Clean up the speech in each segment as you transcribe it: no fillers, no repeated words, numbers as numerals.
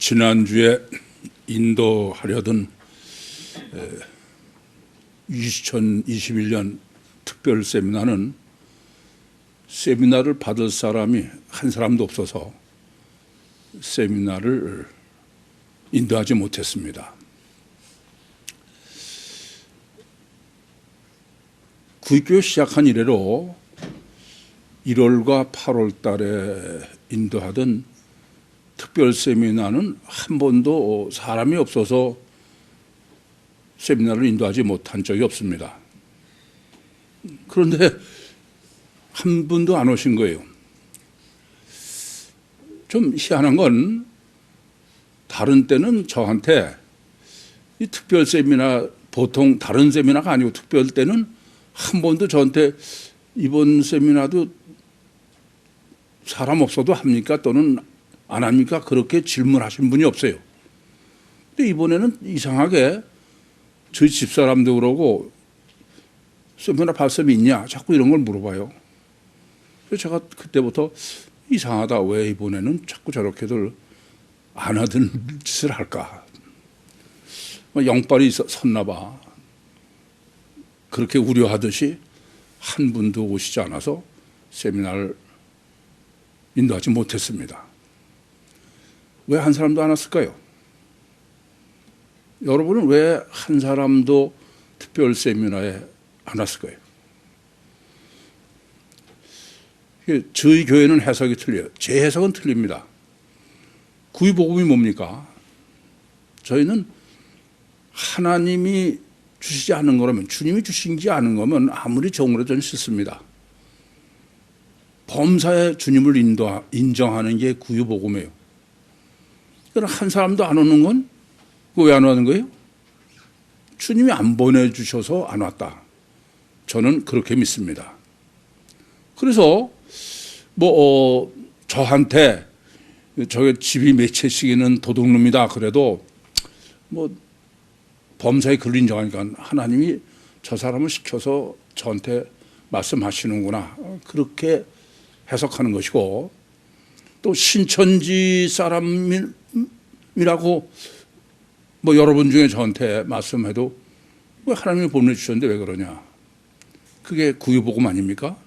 지난주에 인도하려던 2021년 특별 세미나는 세미나를 받을 사람이 한 사람도 없어서 세미나를 인도하지 못했습니다. 구입교회 시작한 이래로 1월과 8월 달에 인도하던 특별 세미나는 한 번도 사람이 없어서 세미나를 인도하지 못한 적이 없습니다. 그런데 한 분도 안 오신 거예요. 좀 희한한 건 다른 때는 저한테 이 특별 세미나, 보통 다른 세미나가 아니고 특별 때는 한 번도 저한테 이번 세미나도 사람 없어도 합니까? 또는 안 합니까? 그렇게 질문하신 분이 없어요. 근데 이번에는 이상하게 저희 집사람도 그러고 세미나 발sem이 있냐? 자꾸 이런 걸 물어봐요. 그래서 제가 그때부터 이상하다. 왜 이번에는 자꾸 저렇게들 안 하던 짓을 할까? 영빨이 섰나 봐. 그렇게 우려하듯이 한 분도 오시지 않아서 세미나를 인도하지 못했습니다. 왜 한 사람도 안 왔을까요? 여러분은 왜 한 사람도 특별 세미나에 안 왔을까요? 저희 교회는 해석이 틀려요. 제 해석은 틀립니다. 구유복음이 뭡니까? 저희는 하나님이 주시지 않은 거라면, 주님이 주시지 않은 거면 아무리 정으로 저는 싫습니다. 범사에 주님을 인정하는 게 구유복음이에요. 그럼 한 사람도 안 오는 건 왜 안 오는 거예요? 주님이 안 보내주셔서 안 왔다. 저는 그렇게 믿습니다. 그래서 저한테 저게 집이 몇 채씩이는 도둑놈이다 그래도 범사에 그걸 인정하니까 하나님이 저 사람을 시켜서 저한테 말씀하시는구나. 그렇게 해석하는 것이고, 또 신천지 사람이라고 여러분 중에 저한테 말씀해도 왜 하나님이 보내주셨는데 왜 그러냐. 그게 구유복음 아닙니까?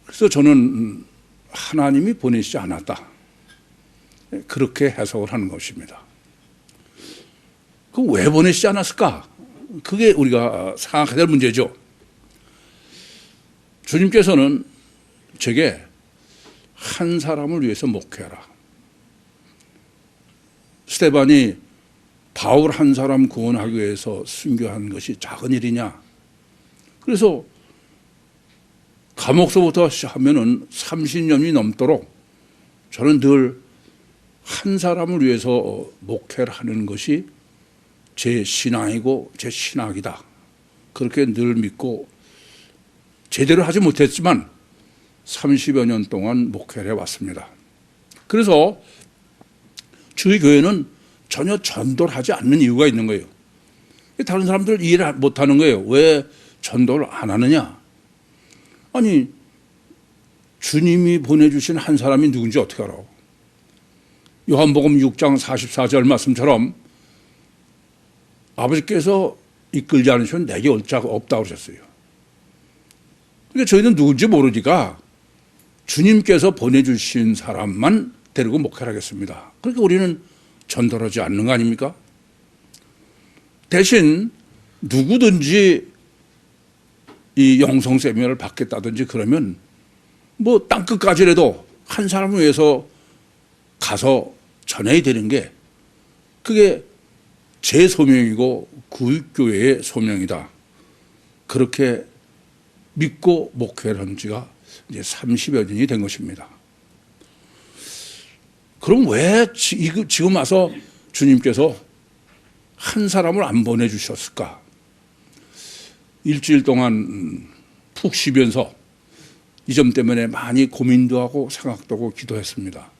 그래서 저는 하나님이 보내시지 않았다. 그렇게 해석을 하는 것입니다. 그 왜 보내시지 않았을까? 그게 우리가 생각해야 될 문제죠. 주님께서는 제게 한 사람을 위해서 목회하라. 스데반이 바울 한 사람 구원하기 위해서 순교한 것이 작은 일이냐. 그래서 감옥서부터 하면은 30년이 넘도록 저는 늘 한 사람을 위해서 목회를 하는 것이 제 신앙이고 제 신학이다. 그렇게 늘 믿고 제대로 하지 못했지만 30여 년 동안 목회를 해왔습니다. 그래서 저희 교회는 전혀 전도를 하지 않는 이유가 있는 거예요. 다른 사람들 이해를 못하는 거예요. 왜 전도를 안 하느냐? 아니, 주님이 보내주신 한 사람이 누군지 어떻게 알아? 요한복음 6장 44절 말씀처럼 아버지께서 이끌지 않으시면 내게 올 자가 없다고 그러셨어요. 그러니까 저희는 누군지 모르니까 주님께서 보내주신 사람만 데리고 목회를 하겠습니다. 그러니까 우리는 전도를 하지 않는 거 아닙니까? 대신 누구든지 이 영성 세미나를 받겠다든지 그러면 땅끝까지라도 한 사람을 위해서 가서 전해야 되는 게 그게 제 소명이고 구육교회의 소명이다. 그렇게 믿고 목회를 한 지가 이제 30여 년이 된 것입니다. 그럼 왜 지금 와서 주님께서 한 사람을 안 보내주셨을까? 일주일 동안 푹 쉬면서 이 점 때문에 많이 고민도 하고 생각도 하고 기도했습니다.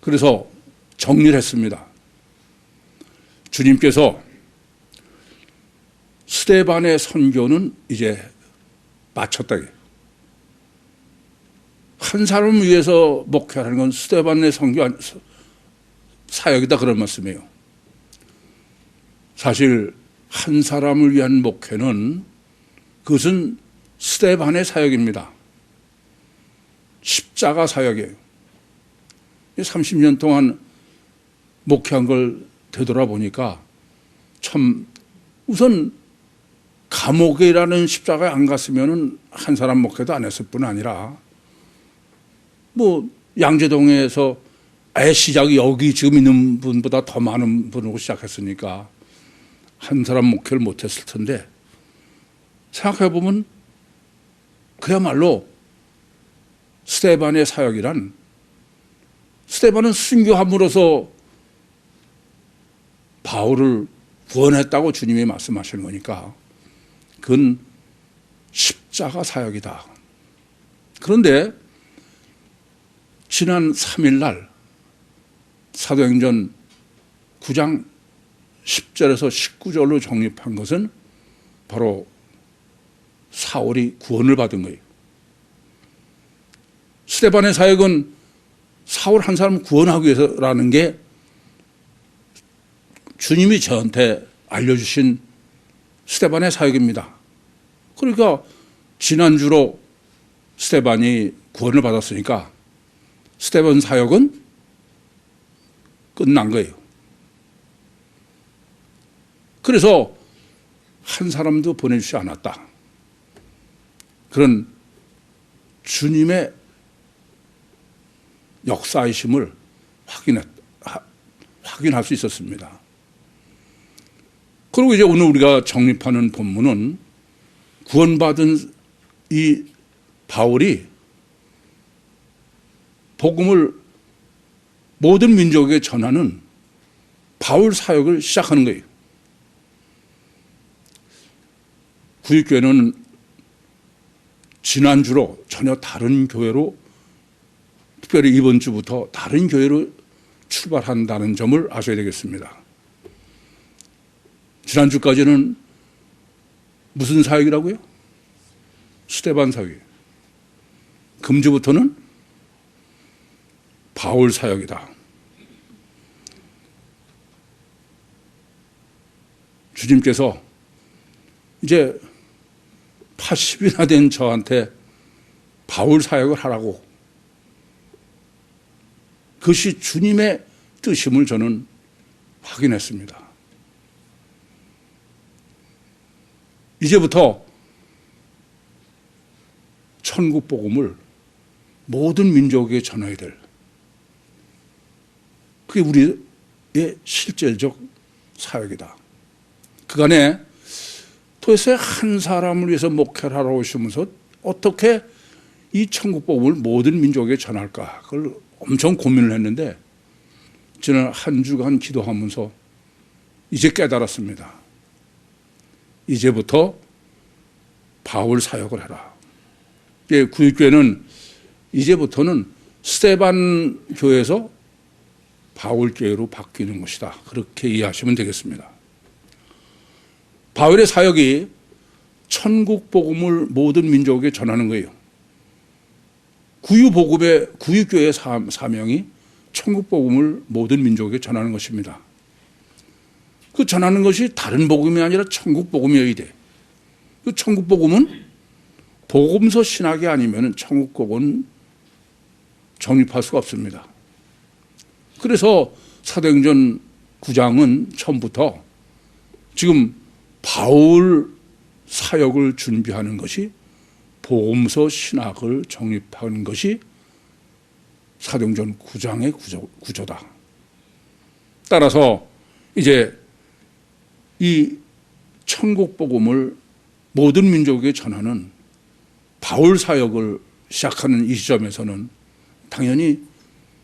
그래서 정리를 했습니다. 주님께서 스데반의 선교는 이제 마쳤다. 한 사람을 위해서 목회하는 건 스데반의 사역이다 그런 말씀이에요. 사실 한 사람을 위한 목회는 그것은 스데반의 사역입니다. 십자가 사역이에요. 30년 동안 목회한 걸 되돌아보니까 참 우선 감옥이라는 십자가에 안 갔으면 한 사람 목회도 안 했을 뿐 아니라 뭐 양재동에서 아예 시작이 여기 지금 있는 분보다 더 많은 분으로 시작했으니까 한 사람 목회를 못했을 텐데 생각해보면 그야말로 스데반의 사역이란 스데반은 순교함으로써 바울을 구원했다고 주님이 말씀하시는 거니까 그건 십자가 사역이다. 그런데 지난 3일 날 사도행전 9장 10절에서 19절로 정립한 것은 바로 사울이 구원을 받은 거예요. 스데반의 사역은 사울 한 사람 구원하기 위해서라는 게 주님이 저한테 알려주신 스데반의 사역입니다. 그러니까 지난주로 스데반이 구원을 받았으니까 스데반 사역은 끝난 거예요. 그래서 한 사람도 보내주지 않았다. 그런 주님의 역사이심을 확인할 수 있었습니다. 그리고 이제 오늘 우리가 정립하는 본문은 구원받은 이 바울이 복음을 모든 민족에게 전하는 바울 사역을 시작하는 거예요. 구입교회는 지난주로 전혀 다른 교회로 특별히 이번 주부터 다른 교회로 출발한다는 점을 아셔야 되겠습니다. 지난주까지는 무슨 사역이라고요? 스데반 사역이에요. 금주부터는 바울 사역이다. 주님께서 이제 80이나 된 저한테 바울 사역을 하라고, 그것이 주님의 뜻임을 저는 확인했습니다. 이제부터 천국 복음을 모든 민족에게 전해야 될, 그게 우리의 실제적 사역이다. 그간에 도대체 한 사람을 위해서 목회를 하러 오시면서 어떻게 이 천국 복음을 모든 민족에게 전할까, 그걸 엄청 고민을 했는데 저는 한 주간 기도하면서 이제 깨달았습니다. 이제부터 바울 사역을 해라. 구입교회는 이제부터는 스데반 교회에서 바울 교회로 바뀌는 것이다. 그렇게 이해하시면 되겠습니다. 바울의 사역이 천국 복음을 모든 민족에게 전하는 거예요. 구유교회의 사명이 천국 복음을 모든 민족에게 전하는 것입니다. 그 전하는 것이 다른 복음이 아니라 천국 복음이어야 돼. 그 천국 복음은 복음서 신학이 아니면 천국 복음은 정립할 수가 없습니다. 그래서 사도행전 9장은 처음부터 지금 바울 사역을 준비하는 것이 복음서 신학을 정립하는 것이 사도행전 9장의 구조다. 따라서 이제 이 천국 복음을 모든 민족에게 전하는 바울 사역을 시작하는 이 시점에서는 당연히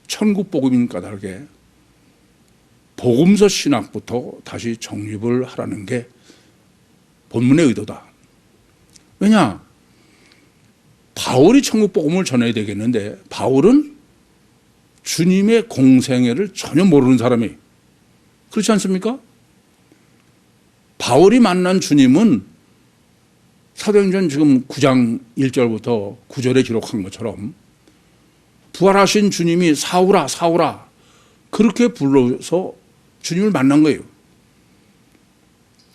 천국 복음인 까닭에 복음서 신학부터 다시 정립을 하라는 게 본문의 의도다. 왜냐? 바울이 천국 복음을 전해야 되겠는데 바울은 주님의 공생애를 전혀 모르는 사람이에요. 그렇지 않습니까? 바울이 만난 주님은 사도행전 지금 9장 1절부터 9절에 기록한 것처럼 부활하신 주님이 사오라 사오라 그렇게 불러서 주님을 만난 거예요.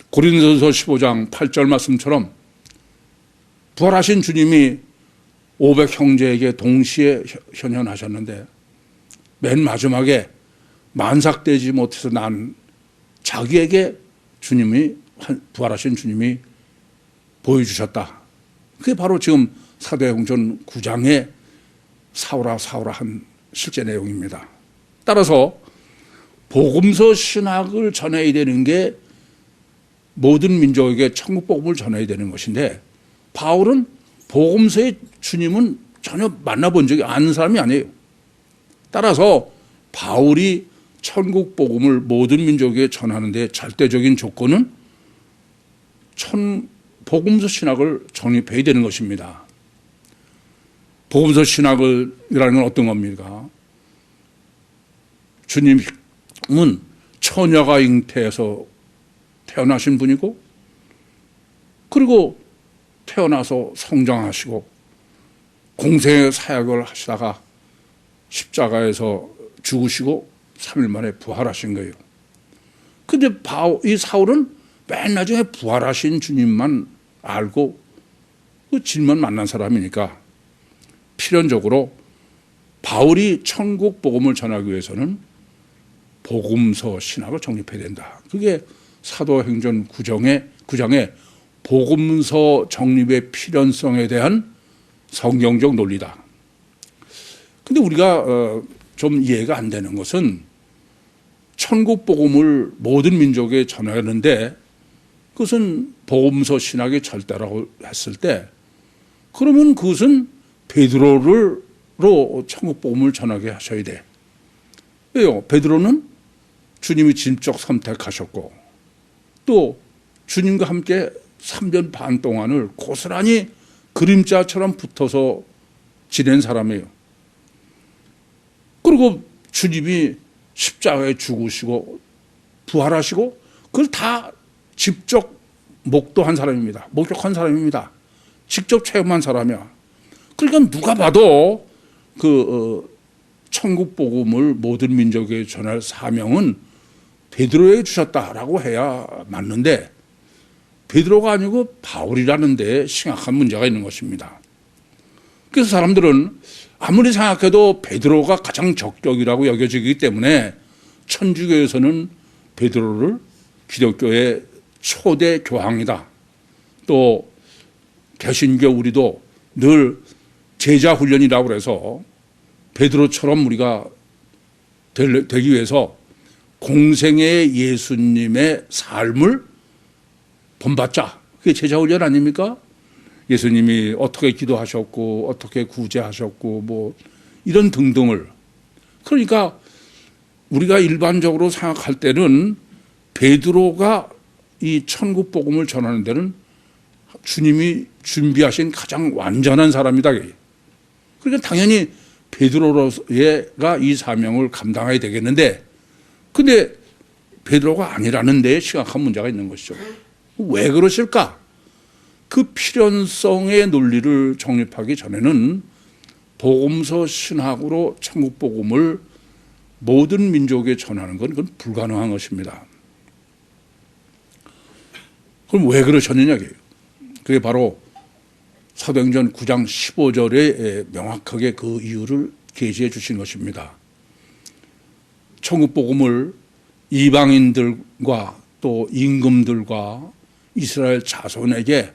고린도전서 15장 8절 말씀처럼 부활하신 주님이 500 형제에게 동시에 현현하셨는데 맨 마지막에 만삭되지 못해서 난 자기에게 주님이 부활하신 주님이 보여주셨다. 그게 바로 지금 사도행전 9장에 사오라 사오라 한 실제 내용입니다. 따라서 복음서 신학을 전해야 되는 게 모든 민족에게 천국 복음을 전해야 되는 것인데 바울은 복음서의 주님은 전혀 만나본 적이 아는 사람이 아니에요. 따라서 바울이 천국 복음을 모든 민족에게 전하는 데 절대적인 조건은 복음서 신학을 정립해야 되는 것입니다. 복음서 신학이라는 건 어떤 겁니까? 주님은 처녀가 잉태해서 태어나신 분이고 그리고 태어나서 성장하시고 공생의 사역을 하시다가 십자가에서 죽으시고 3일 만에 부활하신 거예요. 근데 이 사울은 맨 나중에 부활하신 주님만 알고 그 진만 만난 사람이니까 필연적으로 바울이 천국 복음을 전하기 위해서는 복음서 신학을 정립해야 된다. 그게 사도행전 9장의 복음서 정립의 필연성에 대한 성경적 논리다. 근데 우리가 좀 이해가 안 되는 것은 천국 복음을 모든 민족에 전하는데 그것은 복음서 신학의 절대라고 했을 때 그러면 그것은 베드로로 천국 복음을 전하게 하셔야 돼. 왜요? 베드로는 주님이 직접 선택하셨고 또 주님과 함께 3년 반 동안을 고스란히 그림자처럼 붙어서 지낸 사람이에요. 그리고 주님이 십자가에 죽으시고 부활하시고 그걸 다 직접 목도한 사람입니다. 목격한 사람입니다. 직접 체험한 사람이야. 그러니까 누가 봐도 천국 복음을 모든 민족에 전할 사명은 베드로에게 주셨다라고 해야 맞는데 베드로가 아니고 바울이라는 데 심각한 문제가 있는 것입니다. 그래서 사람들은 아무리 생각해도 베드로가 가장 적격이라고 여겨지기 때문에 천주교에서는 베드로를 기독교의 초대 교황이다. 또 개신교 우리도 늘 제자 훈련이라고 해서 베드로처럼 우리가 되기 위해서 공생의 예수님의 삶을 본받자. 그게 제자 훈련 아닙니까? 예수님이 어떻게 기도하셨고 어떻게 구제하셨고 뭐 이런 등등을. 그러니까 우리가 일반적으로 생각할 때는 베드로가 이 천국 복음을 전하는 데는 주님이 준비하신 가장 완전한 사람이다. 그러니까 당연히 베드로가 이 사명을 감당해야 되겠는데 근데 베드로가 아니라는 데에 심각한 문제가 있는 것이죠. 왜 그러실까? 그 필연성의 논리를 정립하기 전에는 복음서 신학으로 천국 복음을 모든 민족에 전하는 건 그건 불가능한 것입니다. 그럼 왜 그러셨느냐? 그게 바로 사도행전 9장 15절에 명확하게 그 이유를 계시해 주신 것입니다. 천국 복음을 이방인들과 또 임금들과 이스라엘 자손에게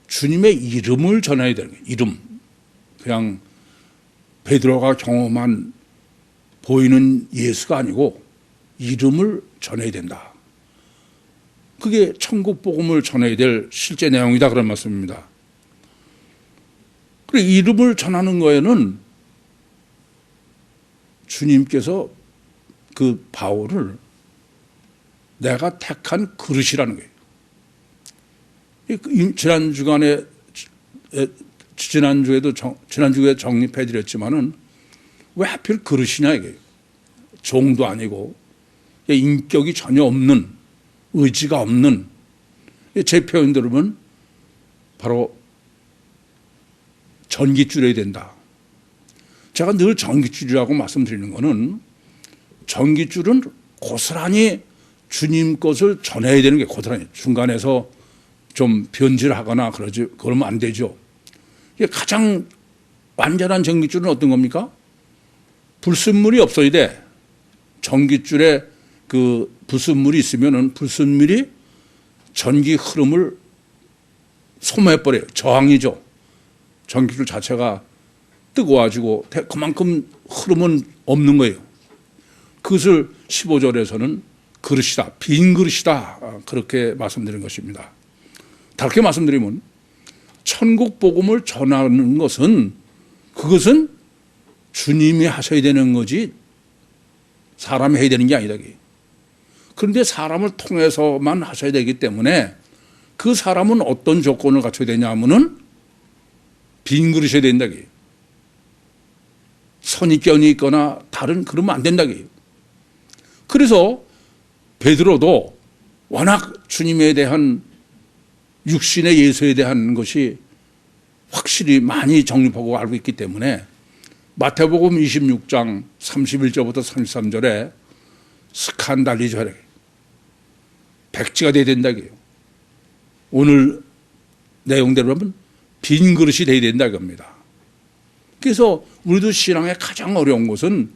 주님의 이름을 전해야 되는 거예요. 이름. 그냥 베드로가 경험한 보이는 예수가 아니고 이름을 전해야 된다. 그게 천국 복음을 전해야 될 실제 내용이다 그런 말씀입니다. 그리고 이름을 전하는 거에는 주님께서 그 바울을 내가 택한 그릇이라는 거예요. 지난주에 정립해 드렸지만은 왜 하필 그릇이냐 이게. 종도 아니고 인격이 전혀 없는 의지가 없는 제 표현 들으면 바로 전깃줄여야 된다. 제가 늘 전깃줄이라고 말씀드리는 거는 전깃줄은 고스란히 주님 것을 전해야 되는 게 고스란히 중간에서 좀 변질하거나 그러면 안 되죠. 이게 가장 완전한 전깃줄은 어떤 겁니까? 불순물이 없어야 돼. 전깃줄에 그 불순물이 있으면은 불순물이 전기 흐름을 소모해버려요. 저항이죠. 전깃줄 자체가 뜨거워가지고 그만큼 흐름은 없는 거예요. 그것을 15절에서는 그릇이다, 빈 그릇이다, 그렇게 말씀드린 것입니다. 다르게 말씀드리면 천국 복음을 전하는 것은 그것은 주님이 하셔야 되는 거지 사람이 해야 되는 게 아니다. 그런데 사람을 통해서만 하셔야 되기 때문에 그 사람은 어떤 조건을 갖춰야 되냐 하면은 빈 그릇이 된다. 선입견이 있거나 다른 그러면 안 된다. 그래서 베드로도 워낙 주님에 대한 육신의 예수에 대한 것이 확실히 많이 정립하고 알고 있기 때문에 마태복음 26장 31절부터 33절에 스칸달리저래 백지가 돼야 된다고요. 오늘 내용대로 하면 빈 그릇이 돼야 된다 겁니다. 그래서 우리도 신앙의 가장 어려운 것은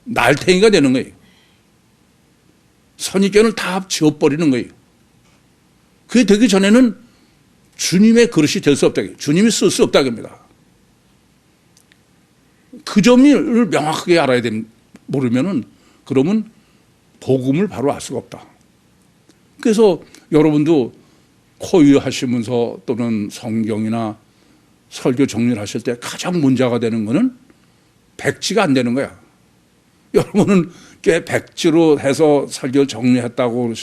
날탱이가 되는 거예요. 선입견을 다 지워버리는 거예요. 그게 되기 전에는 주님의 그릇이 될 수 없다. 주님이 쓸 수 없다 겁니다. 그 점을 명확하게 알아야 됩니다. 모르면은 그러면 복음을 바로 알 수가 없다. 그래서 여러분도 코유하시면서 또는 성경이나 설교 정리를 하실 때 가장 문제가 되는 거는 백지가 안 되는 거야. 여러분은 꽤 백지로 해서 설교 정리했다고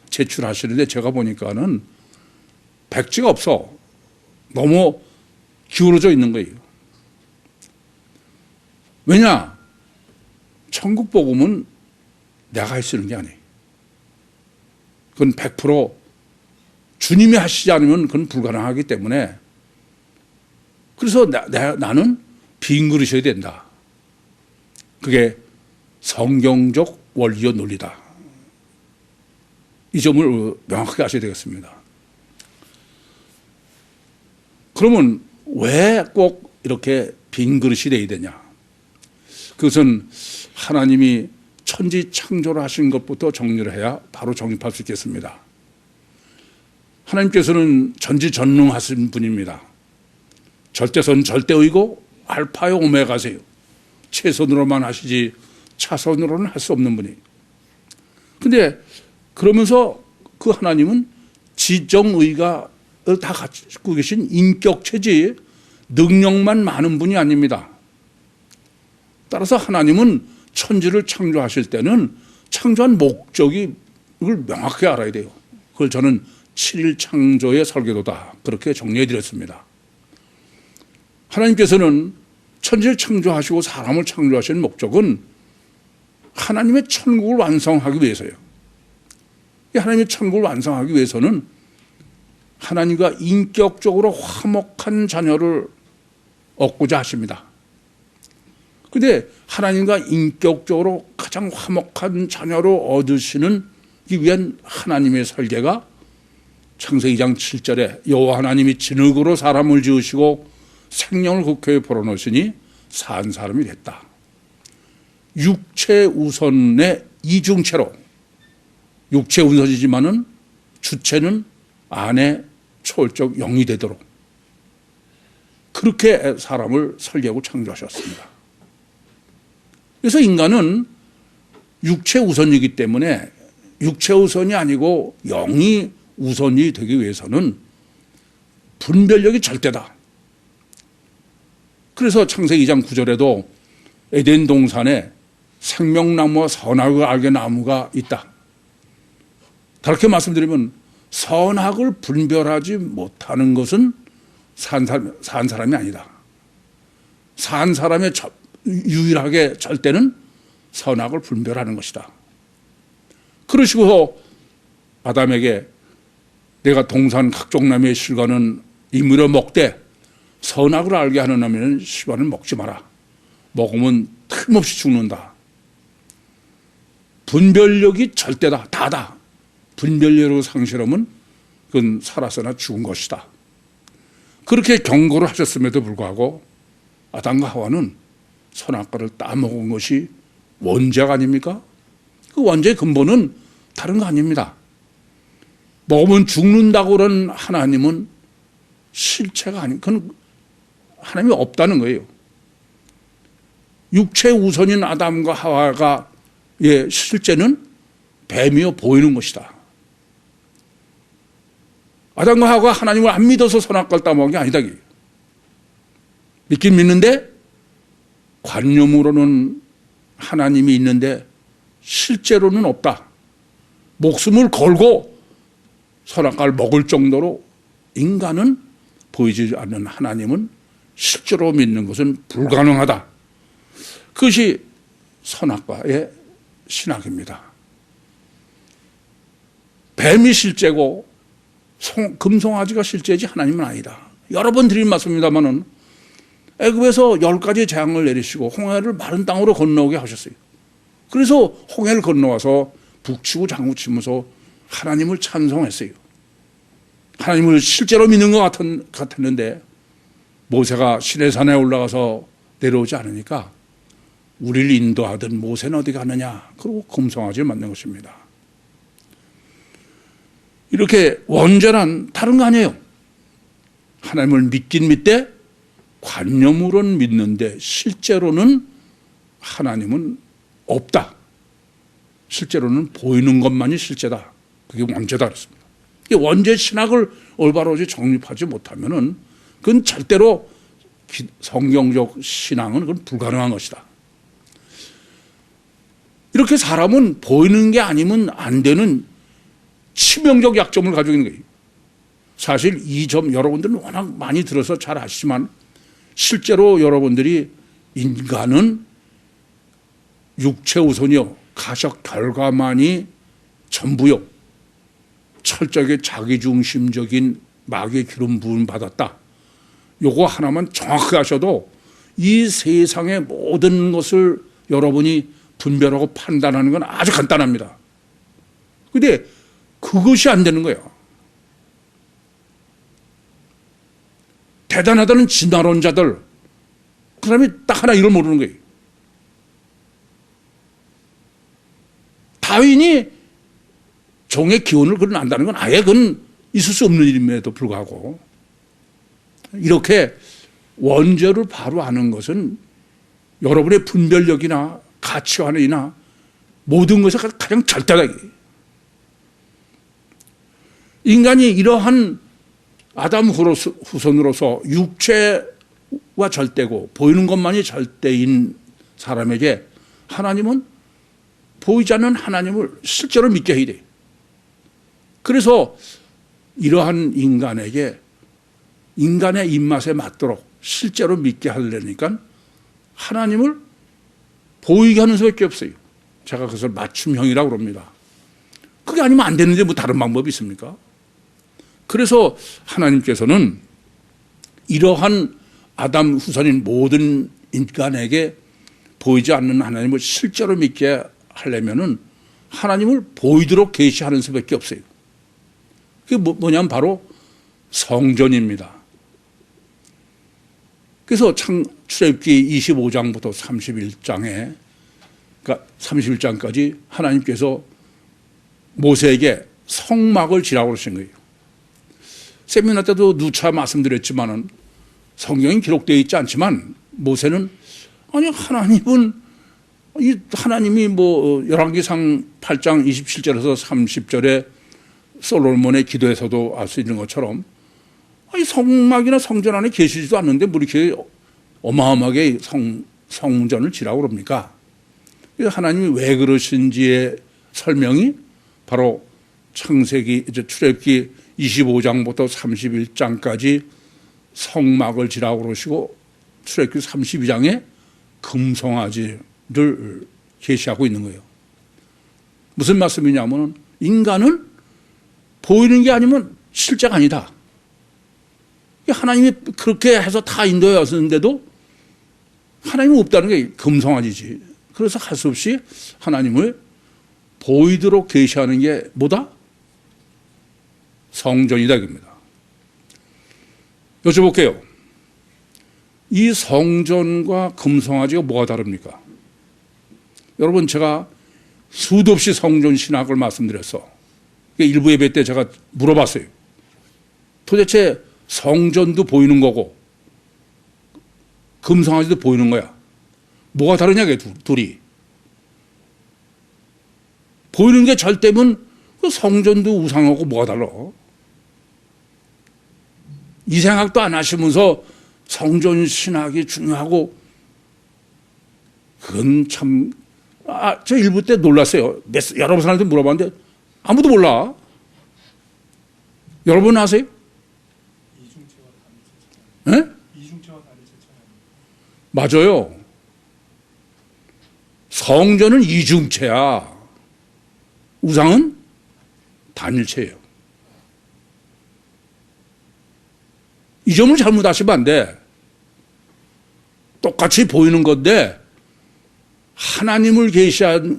제출하시는데 제가 보니까는 백지가 없어. 너무 기울어져 있는 거예요. 왜냐? 천국 복음은 내가 할 수 있는 게 아니에요. 그건 100% 주님이 하시지 않으면 그건 불가능하기 때문에 그래서 나는 빈 그릇이어야 된다. 그게 성경적 원리와 논리다. 이 점을 명확하게 아셔야 되겠습니다. 그러면 왜 꼭 이렇게 빈 그릇이 돼야 되냐? 그것은 하나님이 천지 창조를 하신 것부터 정리를 해야 바로 정립할 수 있겠습니다. 하나님께서는 전지전능하신 분입니다. 절대선 절대의고 알파요 오메가세요. 최선으로만 하시지 차선으로는 할 수 없는 분이. 근데 그러면서 그 하나님은 지정의가 다 갖고 계신 인격체지 능력만 많은 분이 아닙니다. 따라서 하나님은 천지를 창조하실 때는 창조한 목적을 명확히 알아야 돼요. 그걸 저는 7일 창조의 설계도다. 그렇게 정리해 드렸습니다. 하나님께서는 천지를 창조하시고 사람을 창조하신 목적은 하나님의 천국을 완성하기 위해서예요. 하나님의 천국을 완성하기 위해서는 하나님과 인격적으로 화목한 자녀를 얻고자 하십니다. 그런데 하나님과 인격적으로 가장 화목한 자녀를 얻으시는 이 위한 하나님의 설계가 창세기 2장 7절에 여호와 하나님이 진흙으로 사람을 지으시고 생명을 그 궤에 불어넣으시니 산 사람이 됐다. 육체 우선의 이중체로 육체 우선이지만은 주체는 안에 초월적 영이 되도록 그렇게 사람을 설계하고 창조하셨습니다. 그래서 인간은 육체 우선이기 때문에 육체 우선이 아니고 영이 우선이 되기 위해서는 분별력이 절대다. 그래서 창세기 2장 9절에도 에덴 동산에 생명나무와 선악을 알게 나무가 있다. 다르게 말씀드리면 선악을 분별하지 못하는 것은 산 사람이 아니다. 산 사람의 유일하게 절대는 선악을 분별하는 것이다. 그러시고서 아담에게 내가 동산 각종 나무의 실과는 이물어 먹되 선악을 알게 하는 나무는 실과는 먹지 마라. 먹으면 틀림없이 죽는다. 분별력이 절대다, 다다. 분별력을 상실하면 그건 살아서나 죽은 것이다. 그렇게 경고를 하셨음에도 불구하고 아담과 하와는 선악과를 따먹은 것이 원죄가 아닙니까? 그 원죄의 근본은 다른 거 아닙니다. 먹으면 죽는다고 그런 하나님은 실체가 아닌, 그건 하나님이 없다는 거예요. 육체 우선인 아담과 하와가 실제는 뱀이요 보이는 것이다. 아담과 하와가 하나님을 안 믿어서 선악과를 따먹은 게 아니다. 믿긴 믿는데 관념으로는 하나님이 있는데 실제로는 없다. 목숨을 걸고 선악과를 먹을 정도로 인간은 보이지 않는 하나님은 실제로 믿는 것은 불가능하다. 그것이 선악과의 신학입니다. 뱀이 실제고 금송아지가 실제지 하나님은 아니다. 여러 번 드린 말씀입니다마는 애굽에서 10가지 재앙을 내리시고 홍해를 마른 땅으로 건너오게 하셨어요. 그래서 홍해를 건너와서 북치고 장구치면서 하나님을 찬송했어요. 하나님을 실제로 믿는 것 같았는데 모세가 시내산에 올라가서 내려오지 않으니까 우리를 인도하던 모세는 어디 가느냐, 그리고 금송아지를 만든 것입니다. 이렇게 원죄란 다른 거 아니에요. 하나님을 믿긴 믿되 관념으로는 믿는데 실제로는 하나님은 없다. 실제로는 보이는 것만이 실제다. 그게 원죄다 그랬습니다. 원죄 신학을 올바로지 정립하지 못하면은 그건 절대로 성경적 신앙은 그건 불가능한 것이다. 이렇게 사람은 보이는 게 아니면 안 되는 치명적 약점을 가지고 있는 거예요. 사실 이 점 여러분들은 워낙 많이 들어서 잘 아시지만 실제로 여러분들이 인간은 육체 우선이요, 가적 결과만이 전부요, 철저하게 자기중심적인 마귀의 기름 부음 받았다. 요거 하나만 정확하게 하셔도 이 세상의 모든 것을 여러분이 분별하고 판단하는 건 아주 간단합니다. 그런데 그것이 안 되는 거예요. 대단하다는 진화론자들, 그 사람이 딱 하나 이걸 모르는 거예요. 다윈이 종의 기원을 그걸 안다는 건 아예 그건 있을 수 없는 일임에도 불구하고 이렇게 원죄를 바로 아는 것은 여러분의 분별력이나 가치관이나 모든 것에 가장 절대다. 인간이 이러한 아담 후손으로서 육체와 절대고 보이는 것만이 절대인 사람에게 하나님은 보이지 않는 하나님을 실제로 믿게 해야 돼요. 그래서 이러한 인간에게 인간의 입맛에 맞도록 실제로 믿게 하려니까 하나님을 보이게 하는 수밖에 없어요. 제가 그것을 맞춤형이라고 그럽니다. 그게 아니면 안 되는데 뭐 다른 방법이 있습니까? 그래서 하나님께서는 이러한 아담 후손인 모든 인간에게 보이지 않는 하나님을 실제로 믿게 하려면은 하나님을 보이도록 계시하는 수밖에 없어요. 그게 뭐냐면 바로 성전입니다. 그래서 출애굽기 25장부터 31장에 그러니까 31장까지 하나님께서 모세에게 성막을 지라고 그러신 거예요. 세미나 때도 누차 말씀드렸지만은 성경에 기록되어 있지 않지만 모세는 아니 하나님이 뭐 열왕기상 8장 27절에서 30절에 솔로몬의 기도에서도 알 수 있는 것처럼 아니 성막이나 성전 안에 계시지도 않는데 뭐 이렇게 어마어마하게 성전을 지라고 그럽니까? 하나님이 왜 그러신지의 설명이 바로 출애굽기 25장부터 31장까지 성막을 지라고 그러시고 출애굽기 32장에 금송아지를 계시하고 있는 거예요. 무슨 말씀이냐면 인간은 보이는 게 아니면 실제가 아니다. 하나님이 그렇게 해서 다 인도해 왔었는데도 하나님은 없다는 게 금성아지지. 그래서 할 수 없이 하나님을 보이도록 계시하는 게 뭐다? 성전이다 이겁니다. 여쭤볼게요. 이 성전과 금송아지가 뭐가 다릅니까? 여러분, 제가 수도 없이 성전 신학을 말씀드렸어. 일부 예배 때 제가 물어봤어요. 도대체 성전도 보이는 거고 금송아지도 보이는 거야. 뭐가 다르냐, 둘이. 보이는 게 절대면 그 성전도 우상하고 뭐가 달라? 이 생각도 안 하시면서 성전 신학이 중요하고, 그건 참, 저 일부 때 놀랐어요. 여러 사람한테 물어봤는데 아무도 몰라. 여러분 아세요? 네? 이중체와 단일체 차이. 맞아요. 성전은 이중체야. 우상은 단일체예요. 이 점을 잘못 아시면 안 돼. 똑같이 보이는 건데 하나님을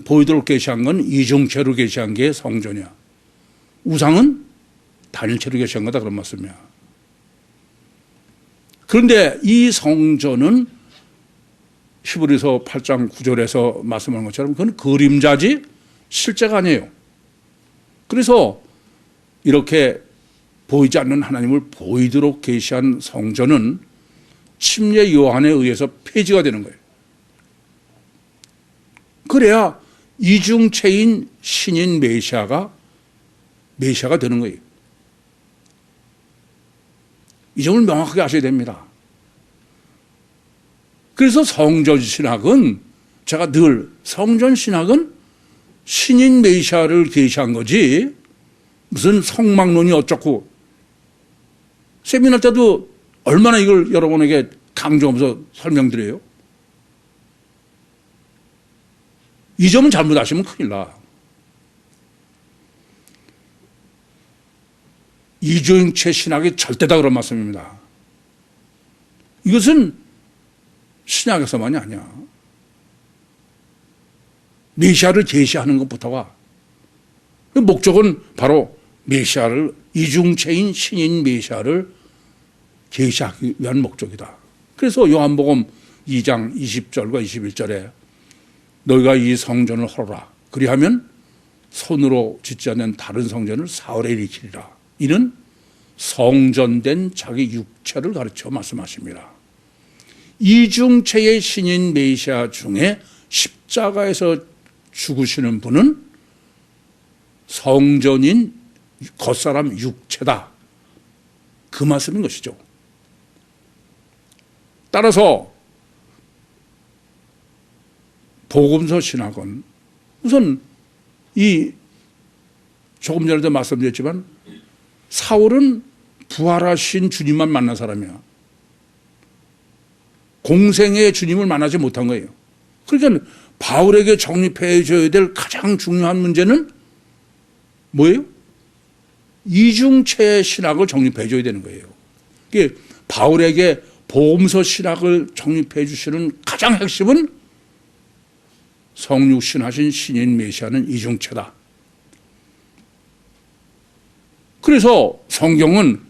보이도록 계시한 건 이중체로 계시한 게 성전이야. 우상은 단일체로 계시한 거다, 그런 말씀이야. 그런데 이 성전은 히브리서 8장 9절에서 말씀하는 것처럼 그건 그림자지 실제가 아니에요. 그래서 이렇게 보이지 않는 하나님을 보이도록 계시한 성전은 침례 요한에 의해서 폐지가 되는 거예요. 그래야 이중체인 신인 메시아가 되는 거예요. 이 점을 명확하게 아셔야 됩니다. 그래서 성전 신학은, 제가 늘 성전 신학은 신인 메시아를 계시한 거지 무슨 성막론이 어쩌고, 세미나 때도 얼마나 이걸 여러분에게 강조하면서 설명드려요. 이 점은 잘못 아시면 큰일 나. 이중체 신학이 절대다, 그런 말씀입니다. 이것은 신약에서만이 아니야. 메시아를 계시하는 것부터가, 목적은 바로 메시아를, 이중체인 신인 메시아를 계시하기 위한 목적이다. 그래서 요한복음 2장 20절과 21절에 너희가 이 성전을 헐어라. 그리하면 손으로 짓지 않는 다른 성전을 사흘에 일으키리라. 이는 성전된 자기 육체를 가르쳐 말씀하십니다. 이중체의 신인 메시아 중에 십자가에서 죽으시는 분은 성전인 겉사람 육체다, 그 말씀인 것이죠. 따라서 복음서 신학은 우선 조금 전에도 말씀드렸지만 사울은 부활하신 주님만 만난 사람이야. 공생의 주님을 만나지 못한 거예요. 그러니까 바울에게 정립해 줘야 될 가장 중요한 문제는 뭐예요? 이중체 신학을 정립해 줘야 되는 거예요. 이게 바울에게 복음서 신학을 정립해 주시는 가장 핵심은 성육신하신 신인 메시아는 이중체다. 그래서 성경은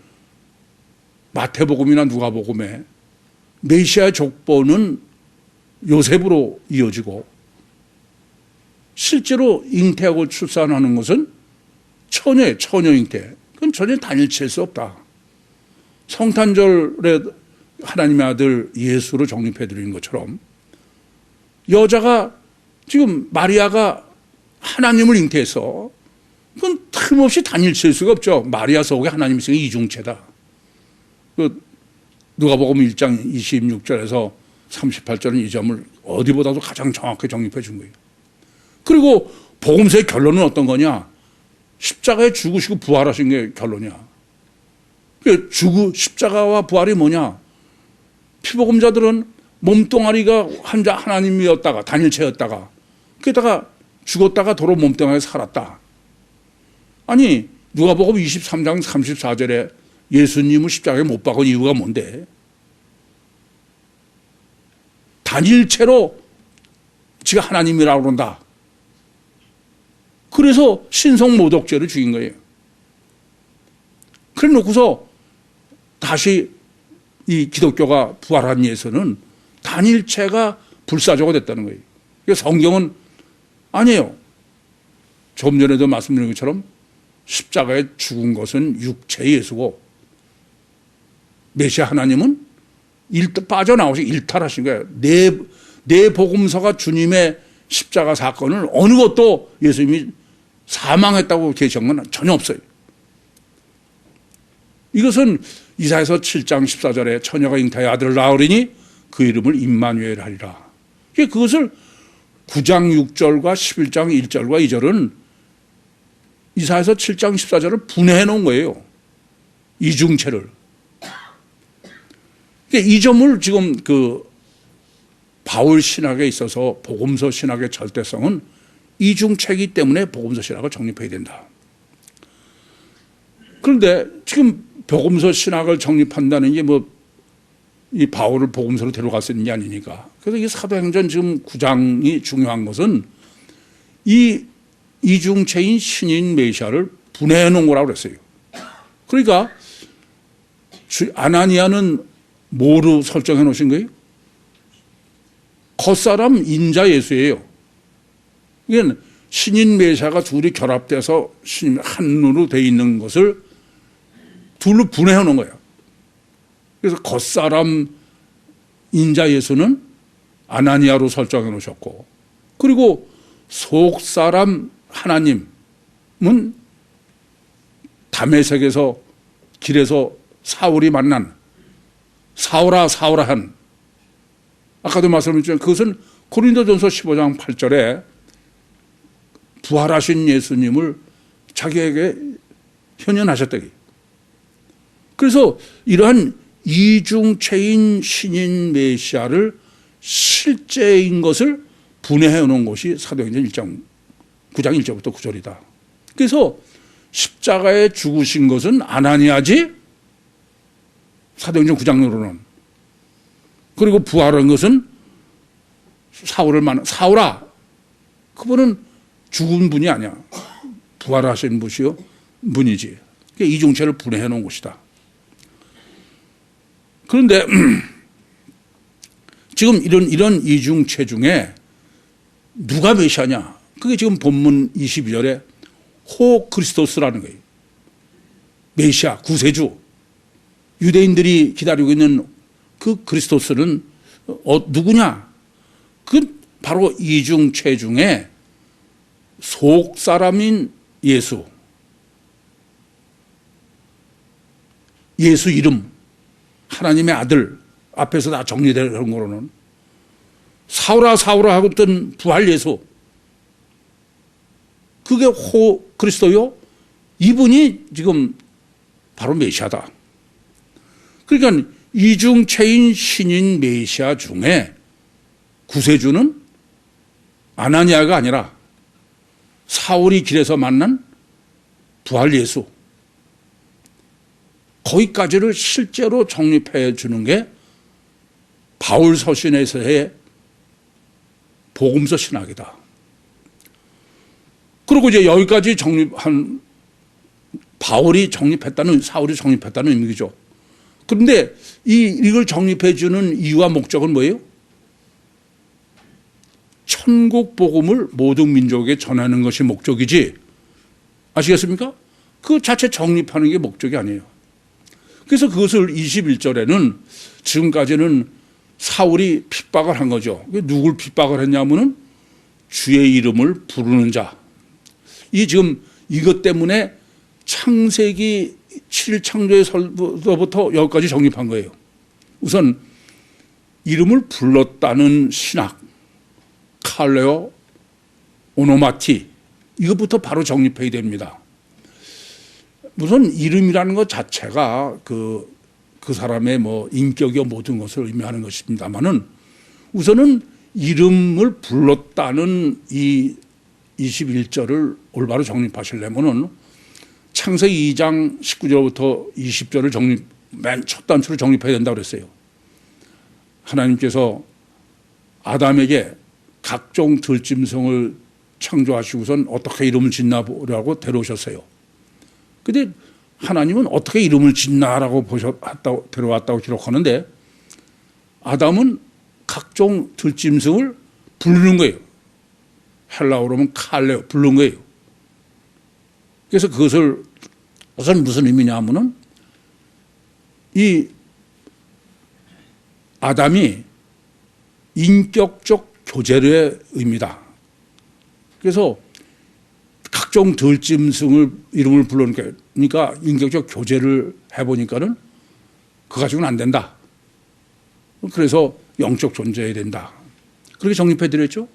마태복음이나 누가복음에 메시아 족보는 요셉으로 이어지고 실제로 잉태하고 출산하는 것은 처녀 잉태. 그건 전혀 단일치할 수 없다. 성탄절에 하나님의 아들 예수로 정립해 드리는 것처럼 여자가 지금 마리아가 하나님을 잉태해서 그건 틀림없이 단일치일 수가 없죠. 마리아 속에 하나님 있으니 이중체다. 누가복음 1장 26절에서 38절은 이 점을 어디보다도 가장 정확하게 정립해 준 거예요. 그리고 복음서의 결론은 어떤 거냐? 십자가에 죽으시고 부활하신 게 결론이야. 십자가와 부활이 뭐냐? 피복음자들은 몸뚱아리가 하나님이었다가 단일체였다가 그러다가 죽었다가 도로 몸뚱아리에 살았다. 아니 누가복음 23장 34절에 예수님을 십자가에 못 박은 이유가 뭔데? 단일체로 지가 하나님이라고 그런다. 그래서 신성모독죄를 죽인 거예요. 그래 놓고서 다시 이 기독교가 부활한 예수는 단일체가 불사조가 됐다는 거예요. 성경은 아니에요. 좀 전에도 말씀드린 것처럼 십자가에 죽은 것은 육체 예수고 메시아 하나님은 빠져나오시 일탈하신 거예요. 내 복음서가 주님의 십자가 사건을 어느 것도 예수님이 사망했다고 계시한 건 전혀 없어요. 이것은 이사야서 7장 14절에 처녀가 잉타의 아들을 낳으리니 그 이름을 임마누엘 하리라. 그것을 9장 6절과 11장 1절과 2절은 이사야서 7장 14절을 분해해 놓은 거예요. 이중체를. 이 점을 지금 바울 신학에 있어서 복음서 신학의 절대성은 이중체이기 때문에 복음서 신학을 정립해야 된다. 그런데 지금 복음서 신학을 정립한다는 게 이 바울을 복음서로 데려갈 수 있는 게 아니니까. 그래서 이 사도행전 지금 9장이 중요한 것은 이 이중체인 신인 메시아를 분해해 놓은 거라고 그랬어요. 그러니까 아나니아는 뭐로 설정해 놓으신 거예요? 겉사람 인자 예수예요. 이건 신인 메시아가 둘이 결합돼서 한으로 돼 있는 것을 둘로 분해해 놓은 거예요. 그래서 겉사람 인자 예수는 아나니아로 설정해 놓으셨고, 그리고 속사람 하나님은 다메섹에서 길에서 사울이 만난 사울아 한, 아까도 말씀드렸지만 그것은 고린도전서 15장 8절에 부활하신 예수님을 자기에게 현현하셨다. 그래서 이러한 이중체인 신인 메시아를 실제인 것을 분해해 놓은 것이 사도행전 9장 1절부터 9절이다. 그래서 십자가에 죽으신 것은 아나니아지, 사도행전 9장으로는. 그리고 부활한 것은 사울아. 그분은 죽은 분이 아니야. 부활하신 분이지. 이중체를 분해해 놓은 것이다. 그런데 지금 이런 이중체 중에 누가 메시아냐? 그게 지금 본문 22절에 호 크리스토스라는 거예요. 메시아, 구세주. 유대인들이 기다리고 있는 그 그리스도스는 누구냐? 그 바로 이중체 중에 속 사람인 예수 이름, 하나님의 아들 앞에서 다 정리되는 거로는 사울아 하고 있던 부활 예수, 그게 호 그리스도요. 이분이 지금 바로 메시아다. 그러니까 이중체인 신인 메시아 중에 구세주는 아나니아가 아니라 사울이 길에서 만난 부활 예수, 거기까지를 실제로 정립해 주는 게 바울 서신에서의 복음서 신학이다. 그리고 이제 여기까지 정립한 사울이 정립했다는 의미죠. 그런데 이걸 정립해 주는 이유와 목적은 뭐예요? 천국 복음을 모든 민족에게 전하는 것이 목적이지, 아시겠습니까? 그 자체 정립하는 게 목적이 아니에요. 그래서 그것을 21절에는 지금까지는 사울이 핍박을 한 거죠. 누굴 핍박을 했냐면은 주의 이름을 부르는 자. 지금 이것 때문에 창세기 7일 창조에서부터 여기까지 정립한 거예요. 우선 이름을 불렀다는 신학, 칼레오, 오노마티, 이것부터 바로 정립해야 됩니다. 우선 이름이라는 것 자체가 그 사람의 인격이요 모든 것을 의미하는 것입니다만은 우선은 이름을 불렀다는 이 21절을 올바로 정립하시려면은 창세기 2장 19절부터 20절을 맨 첫 단추로 정립해야 된다고 그랬어요. 하나님께서 아담에게 각종 들짐승을 창조하시고선 어떻게 이름을 짓나 보라고 데려오셨어요. 근데 하나님은 어떻게 이름을 짓나라고 데려왔다고 기록하는데 아담은 각종 들짐승을 부르는 거예요. 헬라어로 하면 칼레오, 부르는 거예요. 그래서 그것은 무슨 의미냐 하면은 이 아담이 인격적 교제의 의미다. 그래서 각종 들짐승을 이름을 불러니까 인격적 교제를 해보니까는 그거 가지고는 안 된다. 그래서 영적 존재해야 된다. 그렇게 정립해 드렸죠.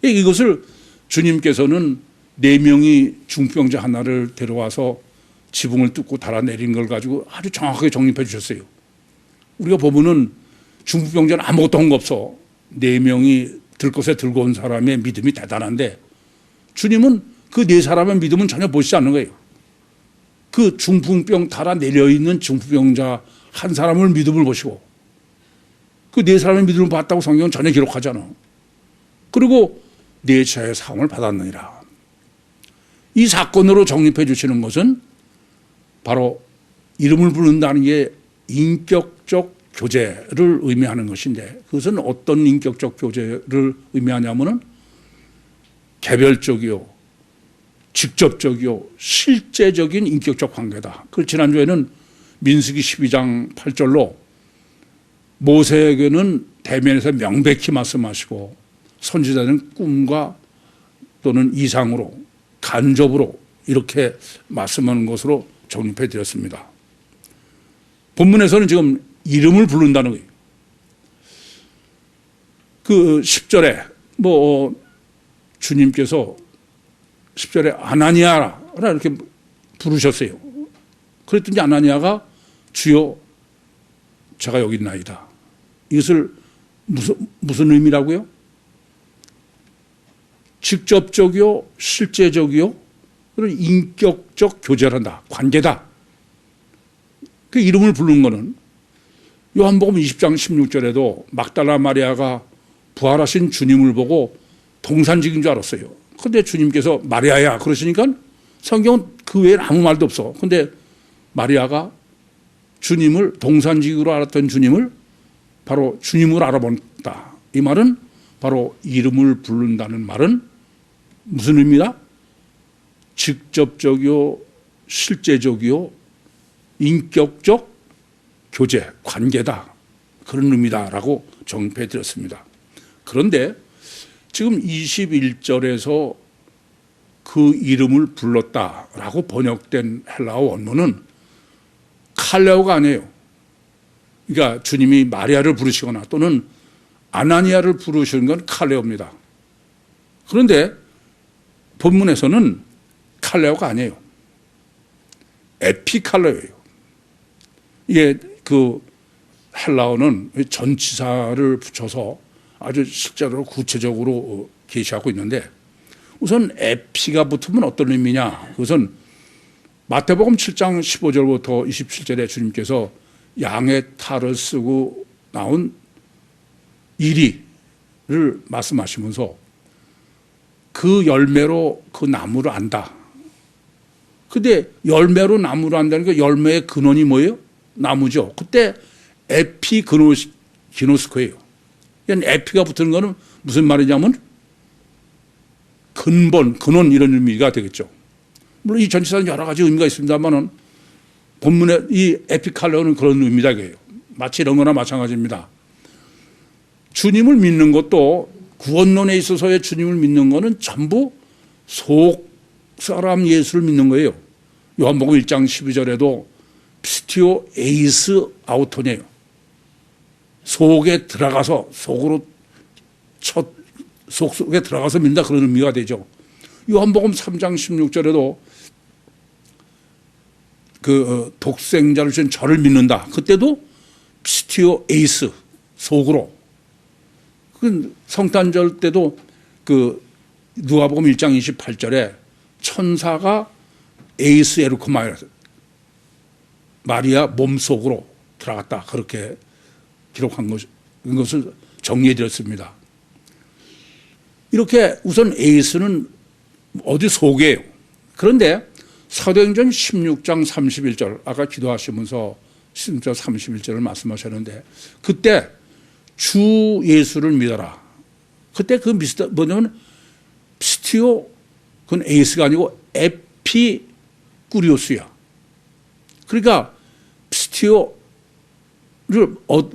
이것을 주님께서는 4명이 중풍병자 하나를 데려와서 지붕을 뚫고 달아내린 걸 가지고 아주 정확하게 정립해 주셨어요. 우리가 보면은 중풍병자는 아무것도 한 거 없어. 4명이 들것에 들고 온 사람의 믿음이 대단한데 주님은 그 4사람의 믿음은 전혀 보시지 않는 거예요. 그 중풍병 달아내려 있는 중풍병자 한 사람을 믿음을 보시고 그 4사람의 믿음을 봤다고 성경은 전혀 기록하잖아. 그리고 4차의 사함을 받았느니라. 이 사건으로 정립해 주시는 것은 바로 이름을 부른다는 게 인격적 교제를 의미하는 것인데 그것은 어떤 인격적 교제를 의미하냐면은 개별적이요, 직접적이요, 실제적인 인격적 관계다. 그 지난주에는 민수기 12장 8절로 모세에게는 대면에서 명백히 말씀하시고 선지자는 꿈과 또는 이상으로 간접으로 이렇게 말씀하는 것으로 정립해 드렸습니다. 본문에서는 지금 이름을 부른다는 거예요. 그 10절에 주님께서 10절에 아나니아라 이렇게 부르셨어요. 그랬더니 아나니아가 주여 제가 여기 있나이다. 이것을 무슨 의미라고요? 직접적이요, 실제적이요, 그런 인격적 교제를 한다. 관계다. 그 이름을 부르는 거는 요한복음 20장 16절에도 막달라 마리아가 부활하신 주님을 보고 동산직인 줄 알았어요. 그런데 주님께서 마리아야 그러시니까 성경은 그 외에는 아무 말도 없어. 그런데 마리아가 주님을 동산직으로 알았던 주님을 바로 주님으로 알아본다. 이 말은 바로 이름을 부른다는 말은 무슨 의미다? 직접적이요, 실제적이요, 인격적 교제, 관계다. 그런 의미다라고 정립해 드렸습니다. 그런데 지금 21절에서 그 이름을 불렀다라고 번역된 헬라어 원문은 칼레오가 아니에요. 그러니까 주님이 마리아를 부르시거나 또는 아나니아를 부르시는 건 칼레오입니다. 그런데 본문에서는 칼레오가 아니에요. 에피칼레오예요. 이게 그 헬라어는 전치사를 붙여서 아주 실제로 구체적으로 계시하고 있는데 우선 에피가 붙으면 어떤 의미냐? 그것은 마태복음 7장 15절부터 27절에 주님께서 양의 탈을 쓰고 나온 이리를 말씀하시면서 그 열매로 그 나무를 안다. 근데 열매로 나무를 안다는 게 열매의 근원이 뭐예요? 나무죠. 그때 에피그노스코예요. 에피가 붙는 거는 무슨 말이냐면 근본, 근원 이런 의미가 되겠죠. 물론 이 전치사는 여러 가지 의미가 있습니다만은 본문에 이 에피칼레오는 그런 의미다 이거예요. 마치 이런 거나 마찬가지입니다. 주님을 믿는 것도 구원론에 있어서의 주님을 믿는 거는 전부 속 사람 예수를 믿는 거예요. 요한복음 1장 12절에도 피스티오 에이스 아우톤이에요. 속에 들어가서 속으로 속에 들어가서 믿는다 그런 의미가 되죠. 요한복음 3장 16절에도 그 독생자를 주신 저를 믿는다. 그때도 피스티오 에이스 속으로. 그 성탄절 때도 그 누가복음 1장 28절에 천사가 에이스 에르코마이라 마리아 몸속으로 들어갔다. 그렇게 기록한 것을 정리해 드렸습니다. 이렇게 우선 에이스는 어디 속이에요. 그런데 사도행전 16장 31절 아까 기도하시면서 16장 31절을 말씀하셨는데 그때 주 예수를 믿어라. 그때 그 뭐냐면 피스티오 그건 에이스가 아니고 에피꾸리오스야. 그러니까 피스티오를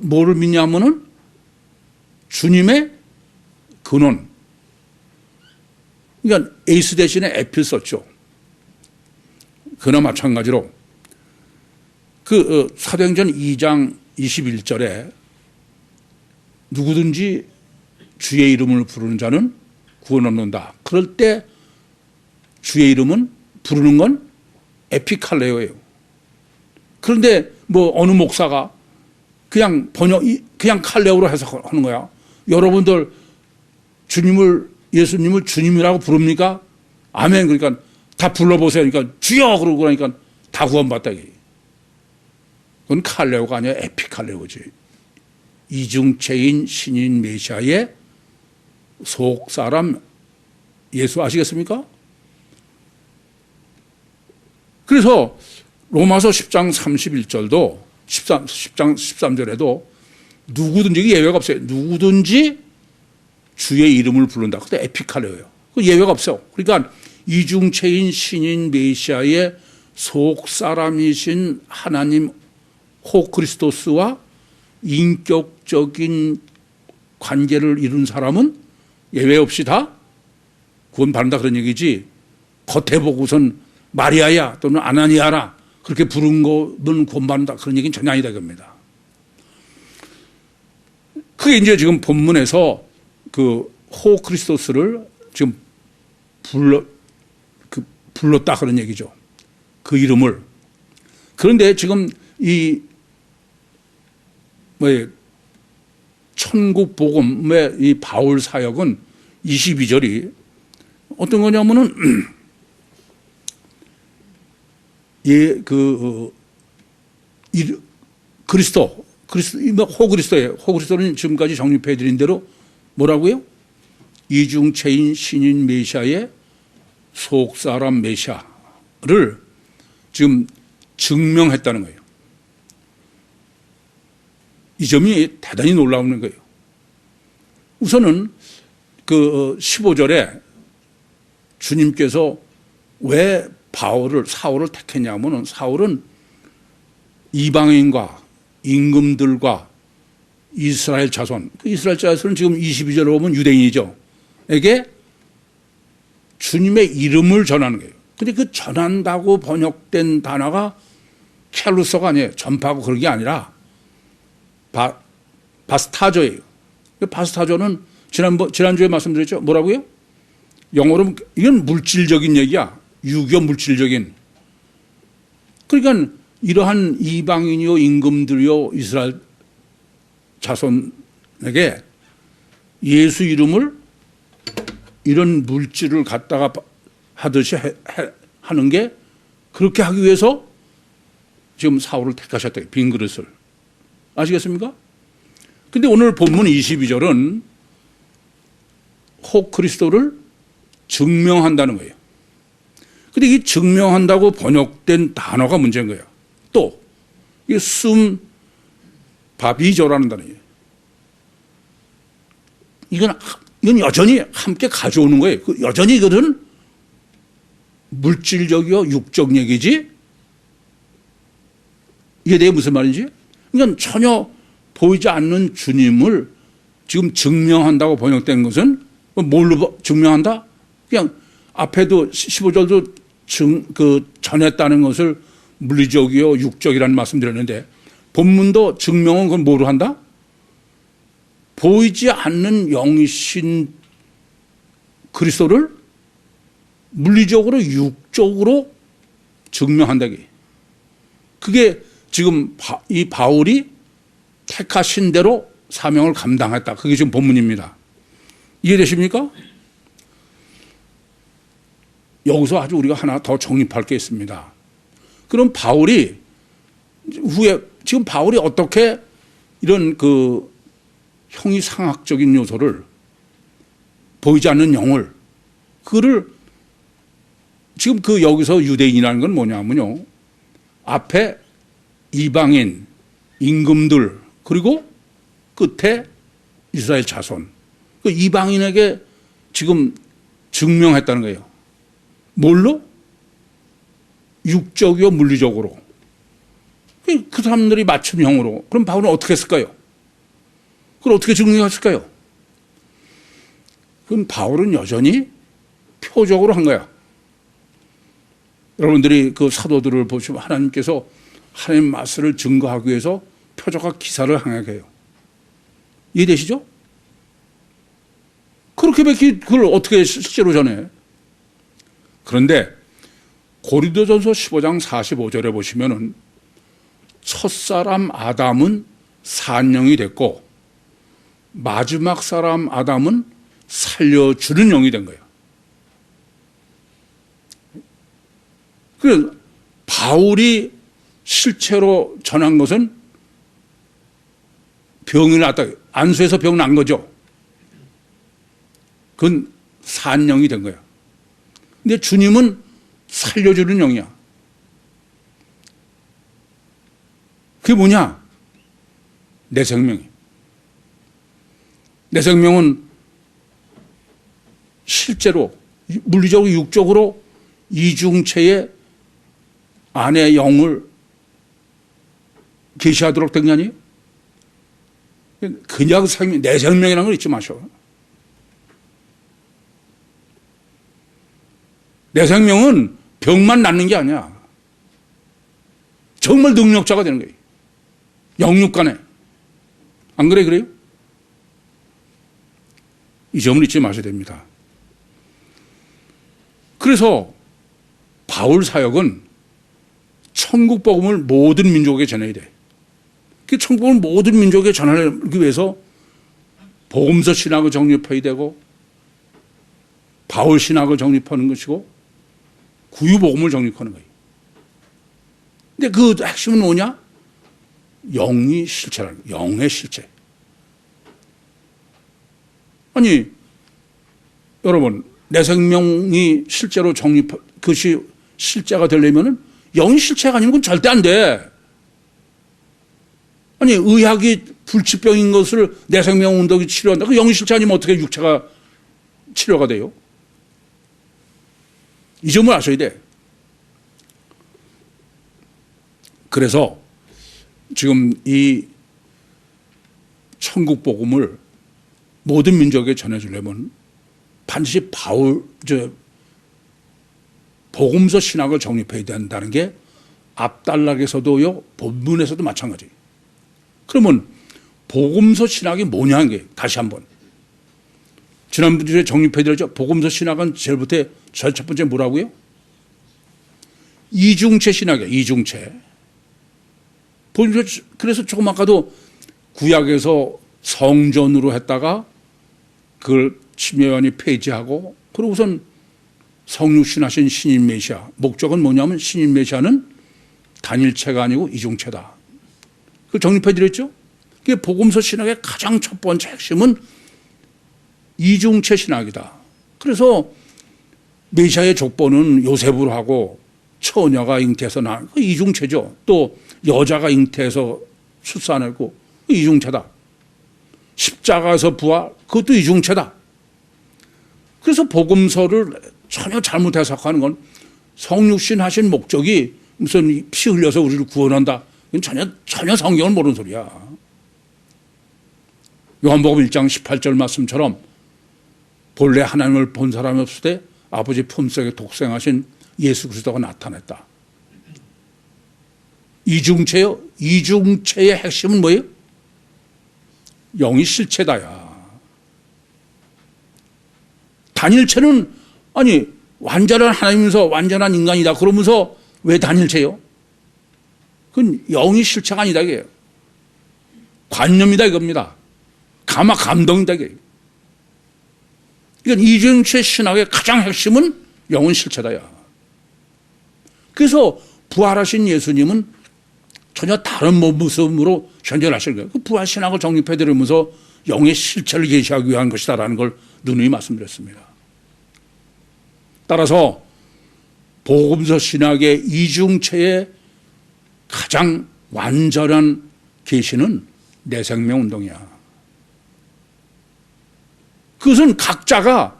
뭐를 믿냐면은 주님의 근원. 그러니까 에이스 대신에 에피를 썼죠. 그나 마찬가지로 그 사도행전 2장 21절에 누구든지 주의 이름을 부르는 자는 구원 얻는다. 그럴 때 주의 이름은 부르는 건 에피칼레오예요. 그런데 뭐 어느 목사가 그냥 그냥 칼레오로 해석하는 거야. 여러분들 예수님을 주님이라고 부릅니까? 아멘. 그러니까 다 불러보세요. 그러니까 주여 그러고 그러니까 다 구원받다. 그건 칼레오가 아니라 에피칼레오지. 이중체인 신인 메시아의 속사람 예수 아시겠습니까? 그래서 로마서 10장 31절도 10장 13절에도 누구든지 예외가 없어요. 누구든지 주의 이름을 부른다. 그때 에피칼레오예요. 그 예외가 없어요. 그러니까 이중체인 신인 메시아의 속사람이신 하나님 호 그리스도스와 인격적인 관계를 이룬 사람은 예외 없이 다 구원받는다 그런 얘기지 겉에 보고선 마리아야 또는 아나니아라 그렇게 부른 거는 구원받는다 그런 얘기는 전혀 아니다 겁니다. 그게 이제 지금 본문에서 그 호 그리스도스를 지금 불렀다 그런 얘기죠. 그 이름을. 그런데 지금 이 천국 복음의 이 바울 사역은 22절이 어떤 거냐면은 그리스도 호 그리스도예요. 호 그리스도는 지금까지 정립해 드린 대로 뭐라고요? 이중체인 신인 메시아의 속사람 메시아를 지금 증명했다는 거예요. 이 점이 대단히 놀라운 거예요. 우선은 그 15절에 주님께서 왜 사울을 택했냐면은 사울은 이방인과 임금들과 이스라엘 자손, 그 이스라엘 자손은 지금 22절에 보면 유대인이죠. 에게 주님의 이름을 전하는 거예요. 근데 그 전한다고 번역된 단어가 켈루서가 아니에요. 전파하고 그런 게 아니라 바스타조예요. 바스타조는 지난주에 말씀드렸죠. 뭐라고요? 영어로 이건 물질적인 얘기야. 유교 물질적인. 그러니까 이러한 이방인이요 임금들이요 이스라엘 자손에게 예수 이름을 이런 물질을 갖다가 하듯이 하는 게 그렇게 하기 위해서 지금 사울을 택하셨다. 빈 그릇을. 아시겠습니까? 근데 오늘 본문 22절은 호 그리스도를 증명한다는 거예요. 근데 이 증명한다고 번역된 단어가 문제인 거예요. 또, 이 바비조라는 단어예요. 이건 여전히 함께 가져오는 거예요. 여전히 이것은 물질적이요, 육적 얘기지. 이게 내가 무슨 말인지? 그러니까 전혀 보이지 않는 주님을 지금 증명한다고 번역된 것은 뭘로 증명한다? 그냥 앞에도 15절도 전했다는 것을 물리적이요, 육적이라는 말씀 드렸는데 본문도 증명은 그건 뭐로 한다? 보이지 않는 영이신 그리스도를 물리적으로 육적으로 증명한다. 그게 지금 이 바울이 택하신 대로 사명을 감당했다. 그게 지금 본문입니다. 이해되십니까? 여기서 아주 우리가 하나 더 정립할 게 있습니다. 그럼 바울이 후에 지금 바울이 어떻게 이런 그 형이상학적인 요소를 보이지 않는 영을, 그거를 지금 그 여기서 유대인이라는 건 뭐냐면요, 앞에 이방인, 임금들, 그리고 끝에 이스라엘 자손, 그 이방인에게 지금 증명했다는 거예요. 뭘로? 육적이요, 물리적으로. 그 사람들이 맞춤형으로. 그럼 바울은 어떻게 했을까요? 그걸 어떻게 증명했을까요? 그럼 바울은 여전히 표적으로 한 거야. 여러분들이 그 사도들을 보시면 하나님께서 하나님 말씀을 증거하기 위해서 표적과 기사를 행하게 해요. 이해되시죠? 그렇게밖에 그걸 어떻게 실제로 전해? 그런데 고린도전서 15장 45절에 보시면은 첫사람 아담은 산영이 됐고 마지막 사람 아담은 살려주는 영이 된 거예요. 그래서 바울이 실체로 전한 것은 병이 났다. 안수에서 병 난 거죠. 그건 산영이 된 거야. 근데 주님은 살려주는 영이야. 그게 뭐냐? 내 생명이. 내 생명은 실제로 물리적으로 육적으로 이중체의 안에 영을 계시하도록 된 게 아니에요? 그냥 생명, 내 생명이라는 걸 잊지 마셔. 내 생명은 병만 낫는 게 아니야. 정말 능력자가 되는 거예요. 영육간에. 안 그래요? 이 점을 잊지 마셔야 됩니다. 그래서 바울 사역은 천국 복음을 모든 민족에게 전해야 돼. 그 천국 복음을 모든 민족에게 전하기 위해서 복음서 신학을 정립해야 되고 바울 신학을 정립하는 것이고 구유 복음을 정립하는 거예요. 근데 그 핵심은 뭐냐? 영이 실체라는 거예요. 영의 실체. 아니 여러분, 내 생명이 실제로 그것이 실제가 되려면은 영이 실체가 아니면 그건 절대 안 돼. 아니 의학이 불치병인 것을 내 생명 운동이 치료한다. 그 영이 실체 아니면 어떻게 육체가 치료가 돼요? 이 점을 아셔야 돼. 그래서 지금 이 천국 복음을 모든 민족에게 전해주려면 반드시 복음서 신학을 정립해야 된다는 게 앞단락에서도요, 본문에서도 마찬가지예요. 그러면 복음서 신학이 뭐냐는 게 다시 한번 지난주에 정립해드렸죠. 복음서 신학은 제일부터 첫 번째 뭐라고요? 이중체 신학이에요. 이중체. 그래서 조금 아까도 구약에서 성전으로 했다가 그걸 심혜원이 폐지하고 그러고선 성육신하신 신인 메시아. 목적은 뭐냐면 신인 메시아는 단일체가 아니고 이중체다. 그걸 정립해드렸죠. 그게 복음서 신학의 가장 첫 번째 핵심은 이중체 신학이다. 그래서 메시아의 족보는 요셉으로 하고 처녀가 잉태해서 낳은 그 이중체죠. 또 여자가 잉태해서 출산하고 그 이중체다. 십자가에서 부활, 그것도 이중체다. 그래서 복음서를 전혀 잘못 해석하는 건 성육신 하신 목적이 무슨 피 흘려서 우리를 구원한다. 이건 전혀 성경을 모르는 소리야. 요한복음 1장 18절 말씀처럼 본래 하나님을 본 사람이 없을 때 아버지 품속에 독생하신 예수 그리스도가 나타났다. 이중체요. 이중체의 핵심은 뭐예요? 영이 실체다야. 단일체는 아니 완전한 하나님이면서 완전한 인간이다. 그러면서 왜 단일체요? 그건 영이 실체가 아니다 이게요. 관념이다 이겁니다. 감동이다 이게. 그러니까 이중체 신학의 가장 핵심은 영은 실체다야. 그래서 부활하신 예수님은 전혀 다른 모습으로 현존하시는 거예요. 그 부활 신학을 정립해드리면서 영의 실체를 계시하기 위한 것이다라는 걸 누누이 말씀드렸습니다. 따라서 복음서 신학의 이중체의 가장 완전한 계시는 내생명 운동이야. 그것은 각자가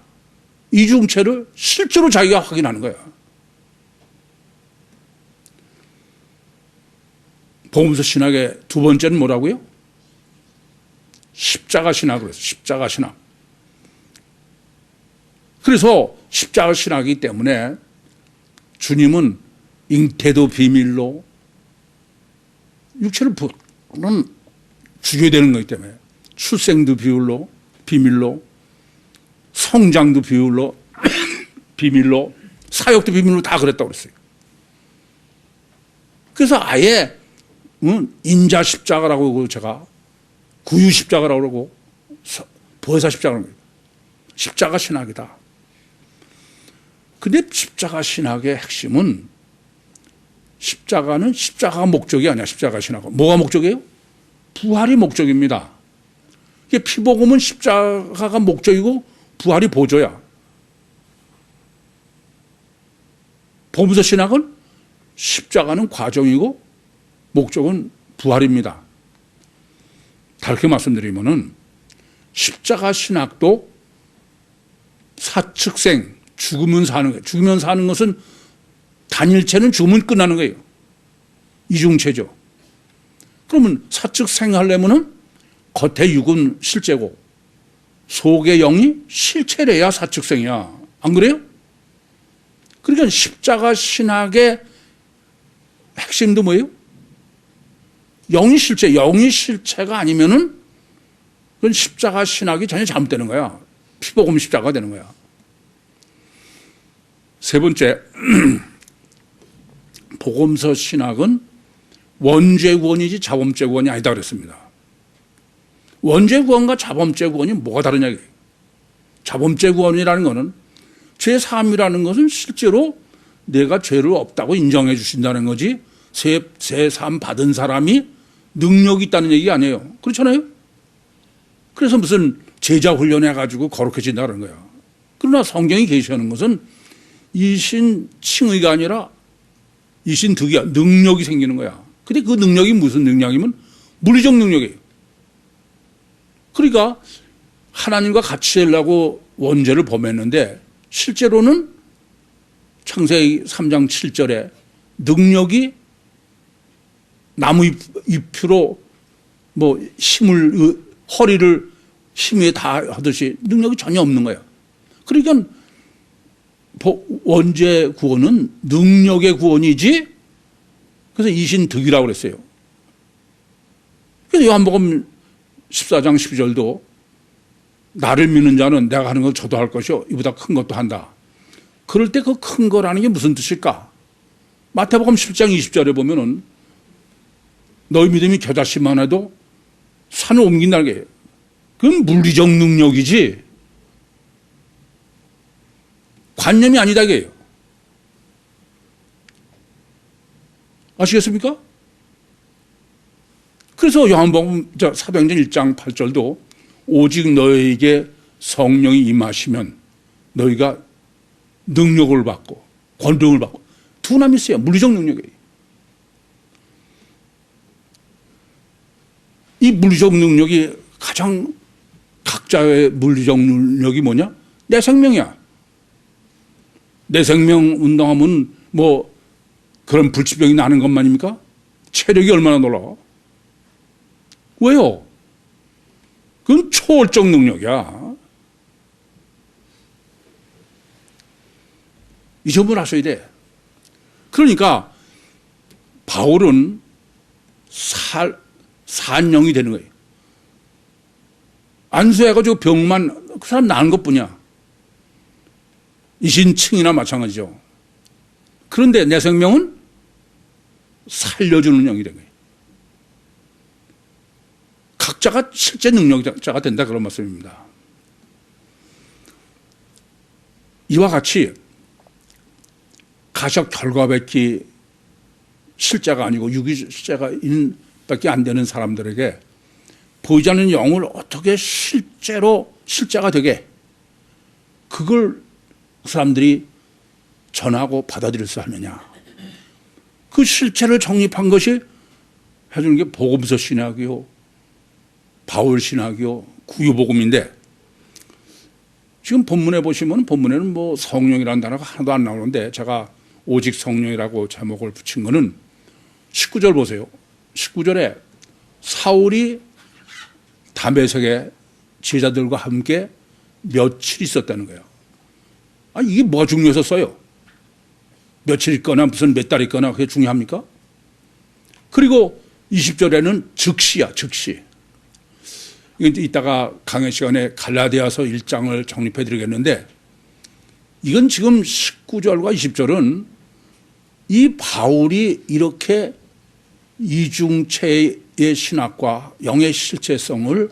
이중체를 실제로 자기가 확인하는 거야. 복음서 신학의 두 번째는 뭐라고요? 십자가 신학으로 해서 십자가 신학. 그래서 십자가 신학이기 때문에 주님은 잉태도 비밀로 육체를 죽여야 되는 거기 때문에 출생도 비밀로 성장도 비밀로 사역도 비밀로 다 그랬다고 그랬어요. 그래서 아예 인자 십자가라고 제가 구유 십자가라고 그러고 보혜사 십자가라고 그래요. 십자가 신학이다. 근데 십자가 신학의 핵심은 십자가는 십자가가 목적이 아니야. 십자가 신학은 뭐가 목적이에요? 부활이 목적입니다. 피복음은 십자가가 목적이고 부활이 보조야. 복음서 신학은 십자가는 과정이고 목적은 부활입니다. 다르게 말씀드리면은 십자가 신학도 사측생, 죽으면 사는 거예요. 죽으면 사는 것은 단일체는 죽으면 끝나는 거예요. 이중체죠. 그러면 사측생 하려면은 겉의 육은 실제고 속의 영이 실체래야 사측생이야. 안 그래요? 그러니까 십자가 신학의 핵심도 뭐예요? 영이 실체가 아니면은 그건 십자가 신학이 전혀 잘못되는 거야. 피복음 십자가가 되는 거야. 세 번째, 복음서 신학은 원죄 구원이지 자범죄 구원이 아니다 그랬습니다. 원죄 구원과 자범죄 구원이 뭐가 다르냐. 자범죄 구원이라는 것은 제3이라는 것은 실제로 내가 죄를 없다고 인정해 주신다는 거지 제3 받은 사람이 능력이 있다는 얘기 아니에요. 그렇잖아요. 그래서 무슨 제자 훈련해가지고 거룩해진다는 거야. 그러나 성경이 계시하는 것은 이신 칭의가 아니라 이신 득이야. 능력이 생기는 거야. 근데 그 능력이 무슨 능력이면 물리적 능력이에요. 그러니까 하나님과 같이 되려고 원죄를 범했는데 실제로는 창세기 3장 7절에 능력이 나무 잎으로 허리를 힘 위에 다 하듯이 능력이 전혀 없는 거예요. 그러니까 원죄 구원은 능력의 구원이지. 그래서 이신득이라고 그랬어요. 그래서 요한복음 14장 12절도 나를 믿는 자는 내가 하는 걸 저도 할 것이요 이보다 큰 것도 한다. 그럴 때 그 큰 거라는 게 무슨 뜻일까? 마태복음 10장 20절에 보면은 너희 믿음이 겨자씨만 해도 산을 옮긴다는 게 그건 물리적 능력이지 관념이 아니다 이게요. 아시겠습니까? 그래서 요한복음 사도행전 1장 8절도 오직 너희에게 성령이 임하시면 너희가 능력을 받고 권능을 받고 두 남이 있어요. 물리적 능력이에요. 이 물리적 능력이 가장 각자의 물리적 능력이 뭐냐? 내 생명이야. 내 생명 운동하면 그런 불치병이 나는 것만입니까? 체력이 얼마나 놀라워? 왜요? 그건 초월적 능력이야. 이 점을 아셔야 돼. 그러니까 바울은 산영이 되는 거예요. 안수해가지고 병만 그 사람 나은 것뿐이야. 이신칭이나 마찬가지죠. 그런데 내 생명은 살려주는 영이 된 거예요. 각자가 실제 능력자가 된다 그런 말씀입니다. 이와 같이 가셔 결과밖에 실자가 아니고 유기 실자가 밖에 안 되는 사람들에게 보이지 않는 영을 어떻게 실제로 실자가 되게 그걸 사람들이 전하고 받아들일 수 하느냐. 그 실체를 정립한 것이 해주는 게 복음서 신학이요, 바울 신학이요, 구유복음인데, 지금 본문에 보시면 본문에는 뭐 성령이라는 단어가 하나도 안 나오는데, 제가 오직 성령이라고 제목을 붙인 거는 19절 보세요. 19절에 사울이 다메섹의 제자들과 함께 며칠 있었다는 거예요. 아니, 이게 뭐가 중요해서 써요? 며칠 있거나 무슨 몇 달 있거나 그게 중요합니까? 그리고 20절에는 즉시야, 즉시. 이건 이따가 강의 시간에 갈라디아서 1장을 정립해 드리겠는데, 이건 지금 19절과 20절은 이 바울이 이렇게 이중체의 신학과 영의 실체성을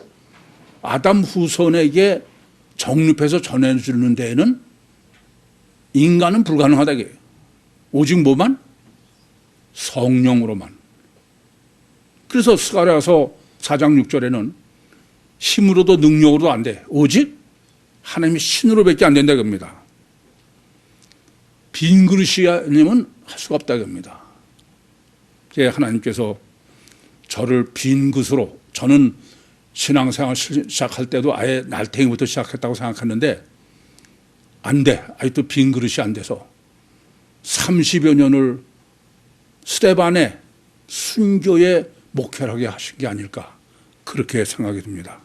아담 후손에게 정립해서 전해주는 데에는 인간은 불가능하다. 오직 뭐만? 성령으로만. 그래서 스가랴서 4장 6절에는 힘으로도 능력으로도 안 돼. 오직 하나님의 신으로밖에 안 된다 겁니다. 빈 그릇이 아니면 할 수가 없다 겁니다. 하나님께서 저를 빈 그릇으로, 저는 신앙생활 시작할 때도 아예 날탱이부터 시작했다고 생각했는데 안 돼. 아직도 빈 그릇이 안 돼서 30여 년을 스데반의 순교에 목회를 하게 하신 게 아닐까, 그렇게 생각이 듭니다.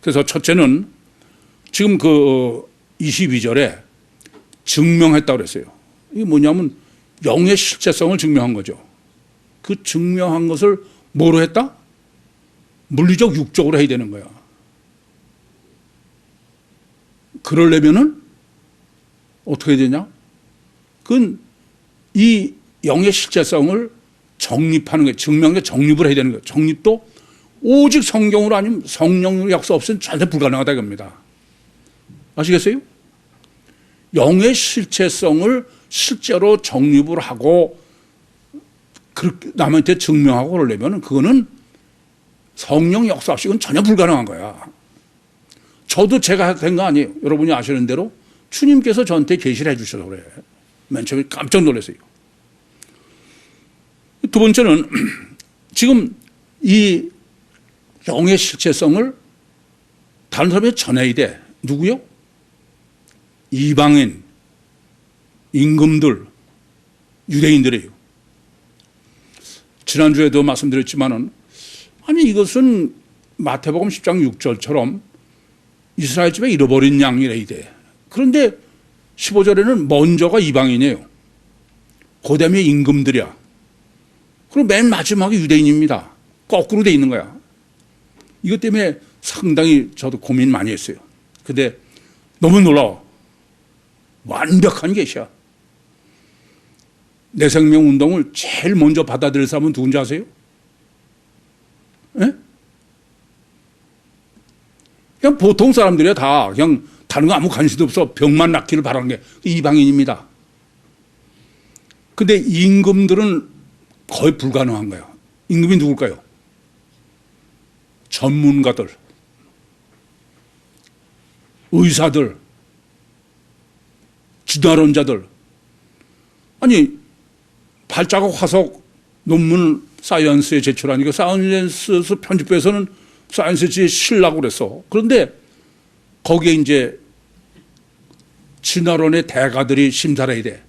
그래서 첫째는 지금 그 22절에 증명했다고 그랬어요. 이게 뭐냐면 영의 실체성을 증명한 거죠. 그 증명한 것을 뭐로 했다? 물리적 육적으로 해야 되는 거야. 그러려면은 어떻게 해야 되냐? 그건 이 영의 실체성을 정립하는 거예요. 증명의 정립을 해야 되는 거예요. 정립도 오직 성경으로 아니면 성령의 역사 없으면 절대 불가능하다 이겁니다. 아시겠어요? 영의 실체성을 실제로 정립을 하고 그렇게 남한테 증명하고 그러려면 그거는 성령 역사 없이 그건 전혀 불가능한 거야. 저도 제가 된 거 아니에요. 여러분이 아시는 대로 주님께서 저한테 계시를 해 주셔서 그래. 맨 처음에 깜짝 놀랐어요. 두 번째는 지금 이 영의 실체성을 다른 사람에게 전해야 돼. 누구요? 이방인, 임금들, 유대인들이에요. 지난주에도 말씀드렸지만은, 아니, 이것은 마태복음 10장 6절처럼 이스라엘 집에 잃어버린 양이래야 돼. 그런데 15절에는 먼저가 이방인이에요. 그 다음에 임금들이야. 그리고 맨 마지막에 유대인입니다. 거꾸로 돼 있는 거야. 이것 때문에 상당히 저도 고민 많이 했어요. 근데 너무 놀라워. 완벽한 계시야. 내 생명 운동을 제일 먼저 받아들일 사람은 누군지 아세요? 예? 그냥 보통 사람들이야 다 그냥 다른 거 아무 관심도 없어. 병만 낫기를 바라는 게 이방인입니다. 근데 임금들은 거의 불가능한 거야. 임금이 누굴까요? 전문가들, 의사들, 진화론자들. 아니, 발자국 화석 논문 사이언스에 제출하니까 사이언스 편집부에서는 사이언스에 실라고 그랬어. 그런데 거기에 이제 진화론의 대가들이 심사를 해야 돼.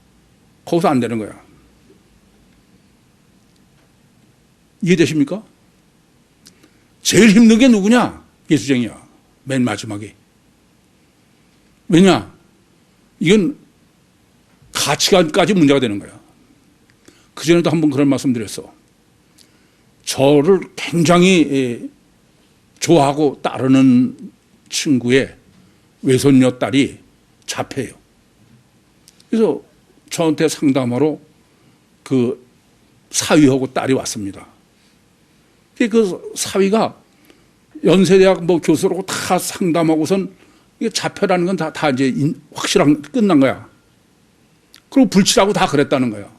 거기서 안 되는 거야. 이해되십니까? 제일 힘든 게 누구냐? 예수쟁이야. 맨 마지막에. 왜냐? 이건 가치관까지 문제가 되는 거야. 그전에도 한번 그런 말씀 드렸어. 저를 굉장히 좋아하고 따르는 친구의 외손녀 딸이 잡혀요. 그래서 저한테 상담하러 그 사위하고 딸이 왔습니다. 그 사위가 연세대학 뭐 교수라고 다 상담하고선 이게 잡혀라는 건 다 이제 확실한 끝난 거야. 그리고 불치라고 다 그랬다는 거야.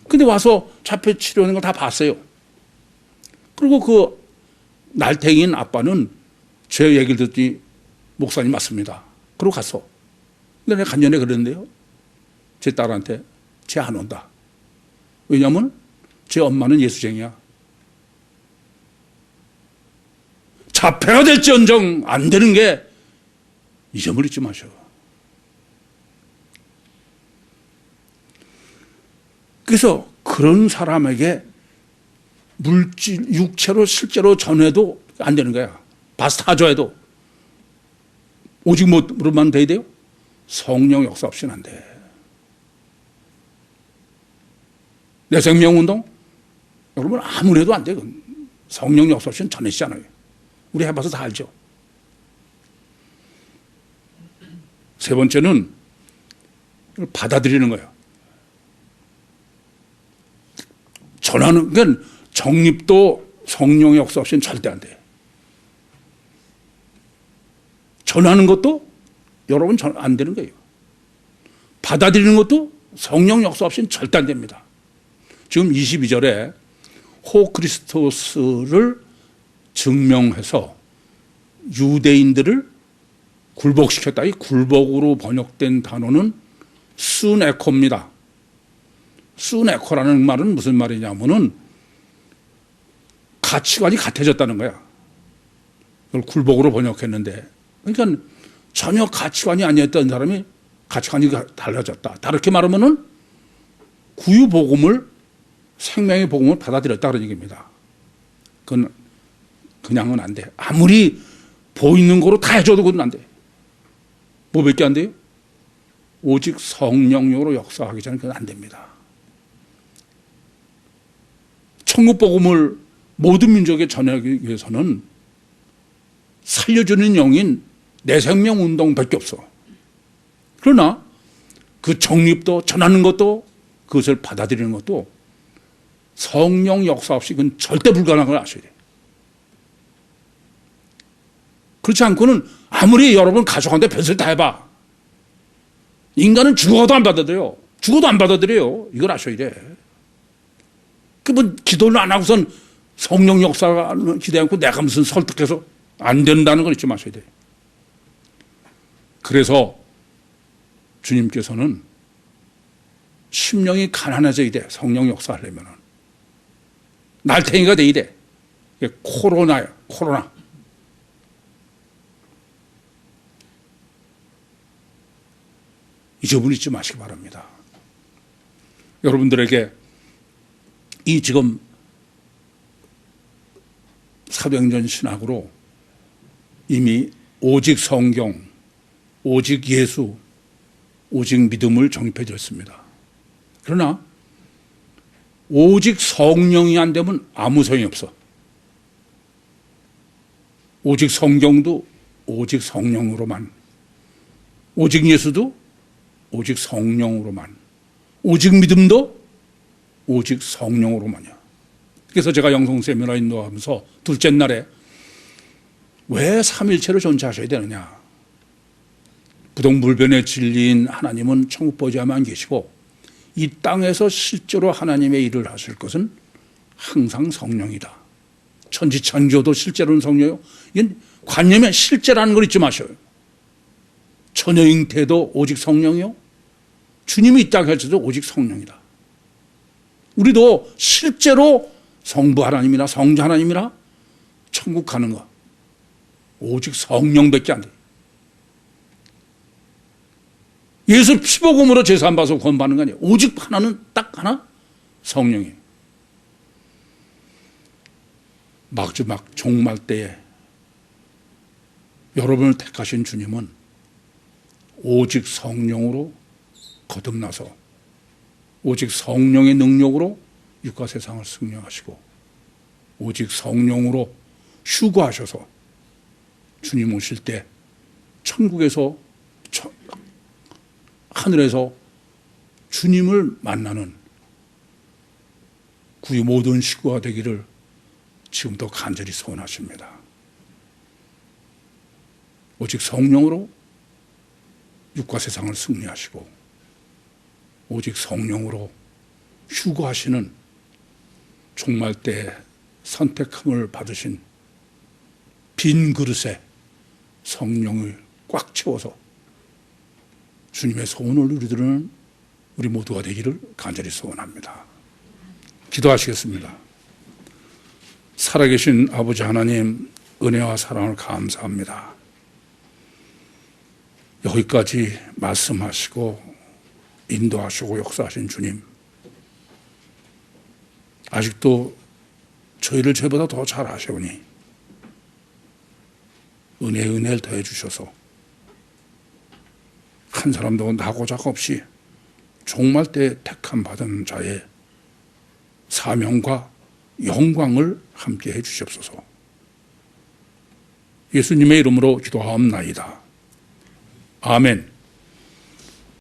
근데 와서 잡혀 치료하는 걸 다 봤어요. 그리고 그 날탱이인 아빠는 제 얘기를 듣더니 목사님 맞습니다. 그러고 갔어. 근데 내가 간년에 그랬는데요. 제 딸한테 쟤 안 온다. 왜냐하면 제 엄마는 예수쟁이야. 자폐가 될지언정 안 되는 게 잊어버리지 마셔. 그래서 그런 사람에게 물질, 육체로 실제로 전해도 안 되는 거야. 봐서 타줘해도. 오직 뭐로만 돼야 돼요? 성령 역사 없이는 안 돼. 내 생명운동? 여러분 아무래도 안 돼. 성령 역사 없이는 전해지잖아요. 우리 해봐서 다 알죠. 세 번째는 받아들이는 거예요. 전하는 건 정립도 성령의 역사 없이는 절대 안 돼. 전하는 것도 여러분 안 되는 거예요. 받아들이는 것도 성령 역사 없이는 절대 안 됩니다. 지금 22절에 호크리스토스를 증명해서 유대인들을 굴복시켰다. 이 굴복으로 번역된 단어는 스네코입니다. 스네코라는 말은 무슨 말이냐면은 가치관이 같아졌다는 거야. 그걸 굴복으로 번역했는데, 그러니까 전혀 가치관이 아니었던 사람이 가치관이 달라졌다. 다르게 말하면은 구유 복음을, 생명의 복음을 받아들였다 그런 얘기입니다. 그건 그냥은 안 돼. 아무리 보이는 거로 다 해줘도 그건 안 돼. 뭐밖에 안 돼요? 오직 성령으로 역사하기 전에 그건 안 됩니다. 천국 복음을 모든 민족에 전하기 위해서는 살려주는 영인 내 생명 운동밖에 없어. 그러나 그 정립도 전하는 것도 그것을 받아들이는 것도 성령 역사 없이 그건 절대 불가능한 걸 아셔야 돼요. 그렇지 않고는 아무리 여러분 가족한테 별을 다 해봐. 인간은 죽어도 안 받아들여요. 죽어도 안 받아들여요. 이걸 아셔야 돼. 뭐 기도를 안 하고선 성령 역사가 기대 않고 내가 무슨 설득해서 안 된다는 걸 잊지 마셔야 돼. 그래서 주님께서는 심령이 가난해져야 돼. 성령 역사하려면 날탱이가 돼야 돼. 이게 코로나예요. 코로나. 잊어버리지 마시기 바랍니다. 여러분들에게 이 지금 사도행전 신학으로 이미 오직 성경, 오직 예수, 오직 믿음을 정립해 드렸습니다. 그러나 오직 성령이 안 되면 아무 소용이 없어. 오직 성경도 오직 성령으로만, 오직 예수도 오직 성령으로만, 오직 믿음도 오직 성령으로만이야. 그래서 제가 영성 세미나 인도하면서 둘째 날에 왜 삼일체로 존재하셔야 되느냐. 부동불변의 진리인 하나님은 천국 보좌에만 계시고 이 땅에서 실제로 하나님의 일을 하실 것은 항상 성령이다. 천지창조도 실제로는 성령이요. 이건 관념에 실제라는 걸 잊지 마셔요. 처녀잉태도 오직 성령이요. 주님이 이 땅에 하셔도 오직 성령이다. 우리도 실제로 성부 하나님이나 성자 하나님이나 천국 가는 거 오직 성령밖에 안 돼. 예수 피복음으로 제사 받아서 구원받는 거 아니에요. 오직 하나는 딱 하나 성령이에요. 마지막 종말 때에 여러분을 택하신 주님은 오직 성령으로 거듭나서 오직 성령의 능력으로 육과 세상을 승리하시고 오직 성령으로 휴거하셔서 주님 오실 때 천국에서 하늘에서 주님을 만나는 구유 모든 식구가 되기를 지금도 간절히 소원하십니다. 오직 성령으로 육과 세상을 승리하시고 오직 성령으로 휴거하시는 종말 때 선택함을 받으신 빈 그릇에 성령을 꽉 채워서 주님의 소원을 누리는 우리 모두가 되기를 간절히 소원합니다. 기도하시겠습니다. 살아계신 아버지 하나님, 은혜와 사랑을 감사합니다. 여기까지 말씀하시고 인도하시고 역사하신 주님, 아직도 저희를 저보다 더 잘 아시오니 은혜를 더해 주셔서 한 사람도 나고작 없이 종말 때 택함 받은 자의 사명과 영광을 함께 해 주시옵소서. 예수님의 이름으로 기도하옵나이다. 아멘.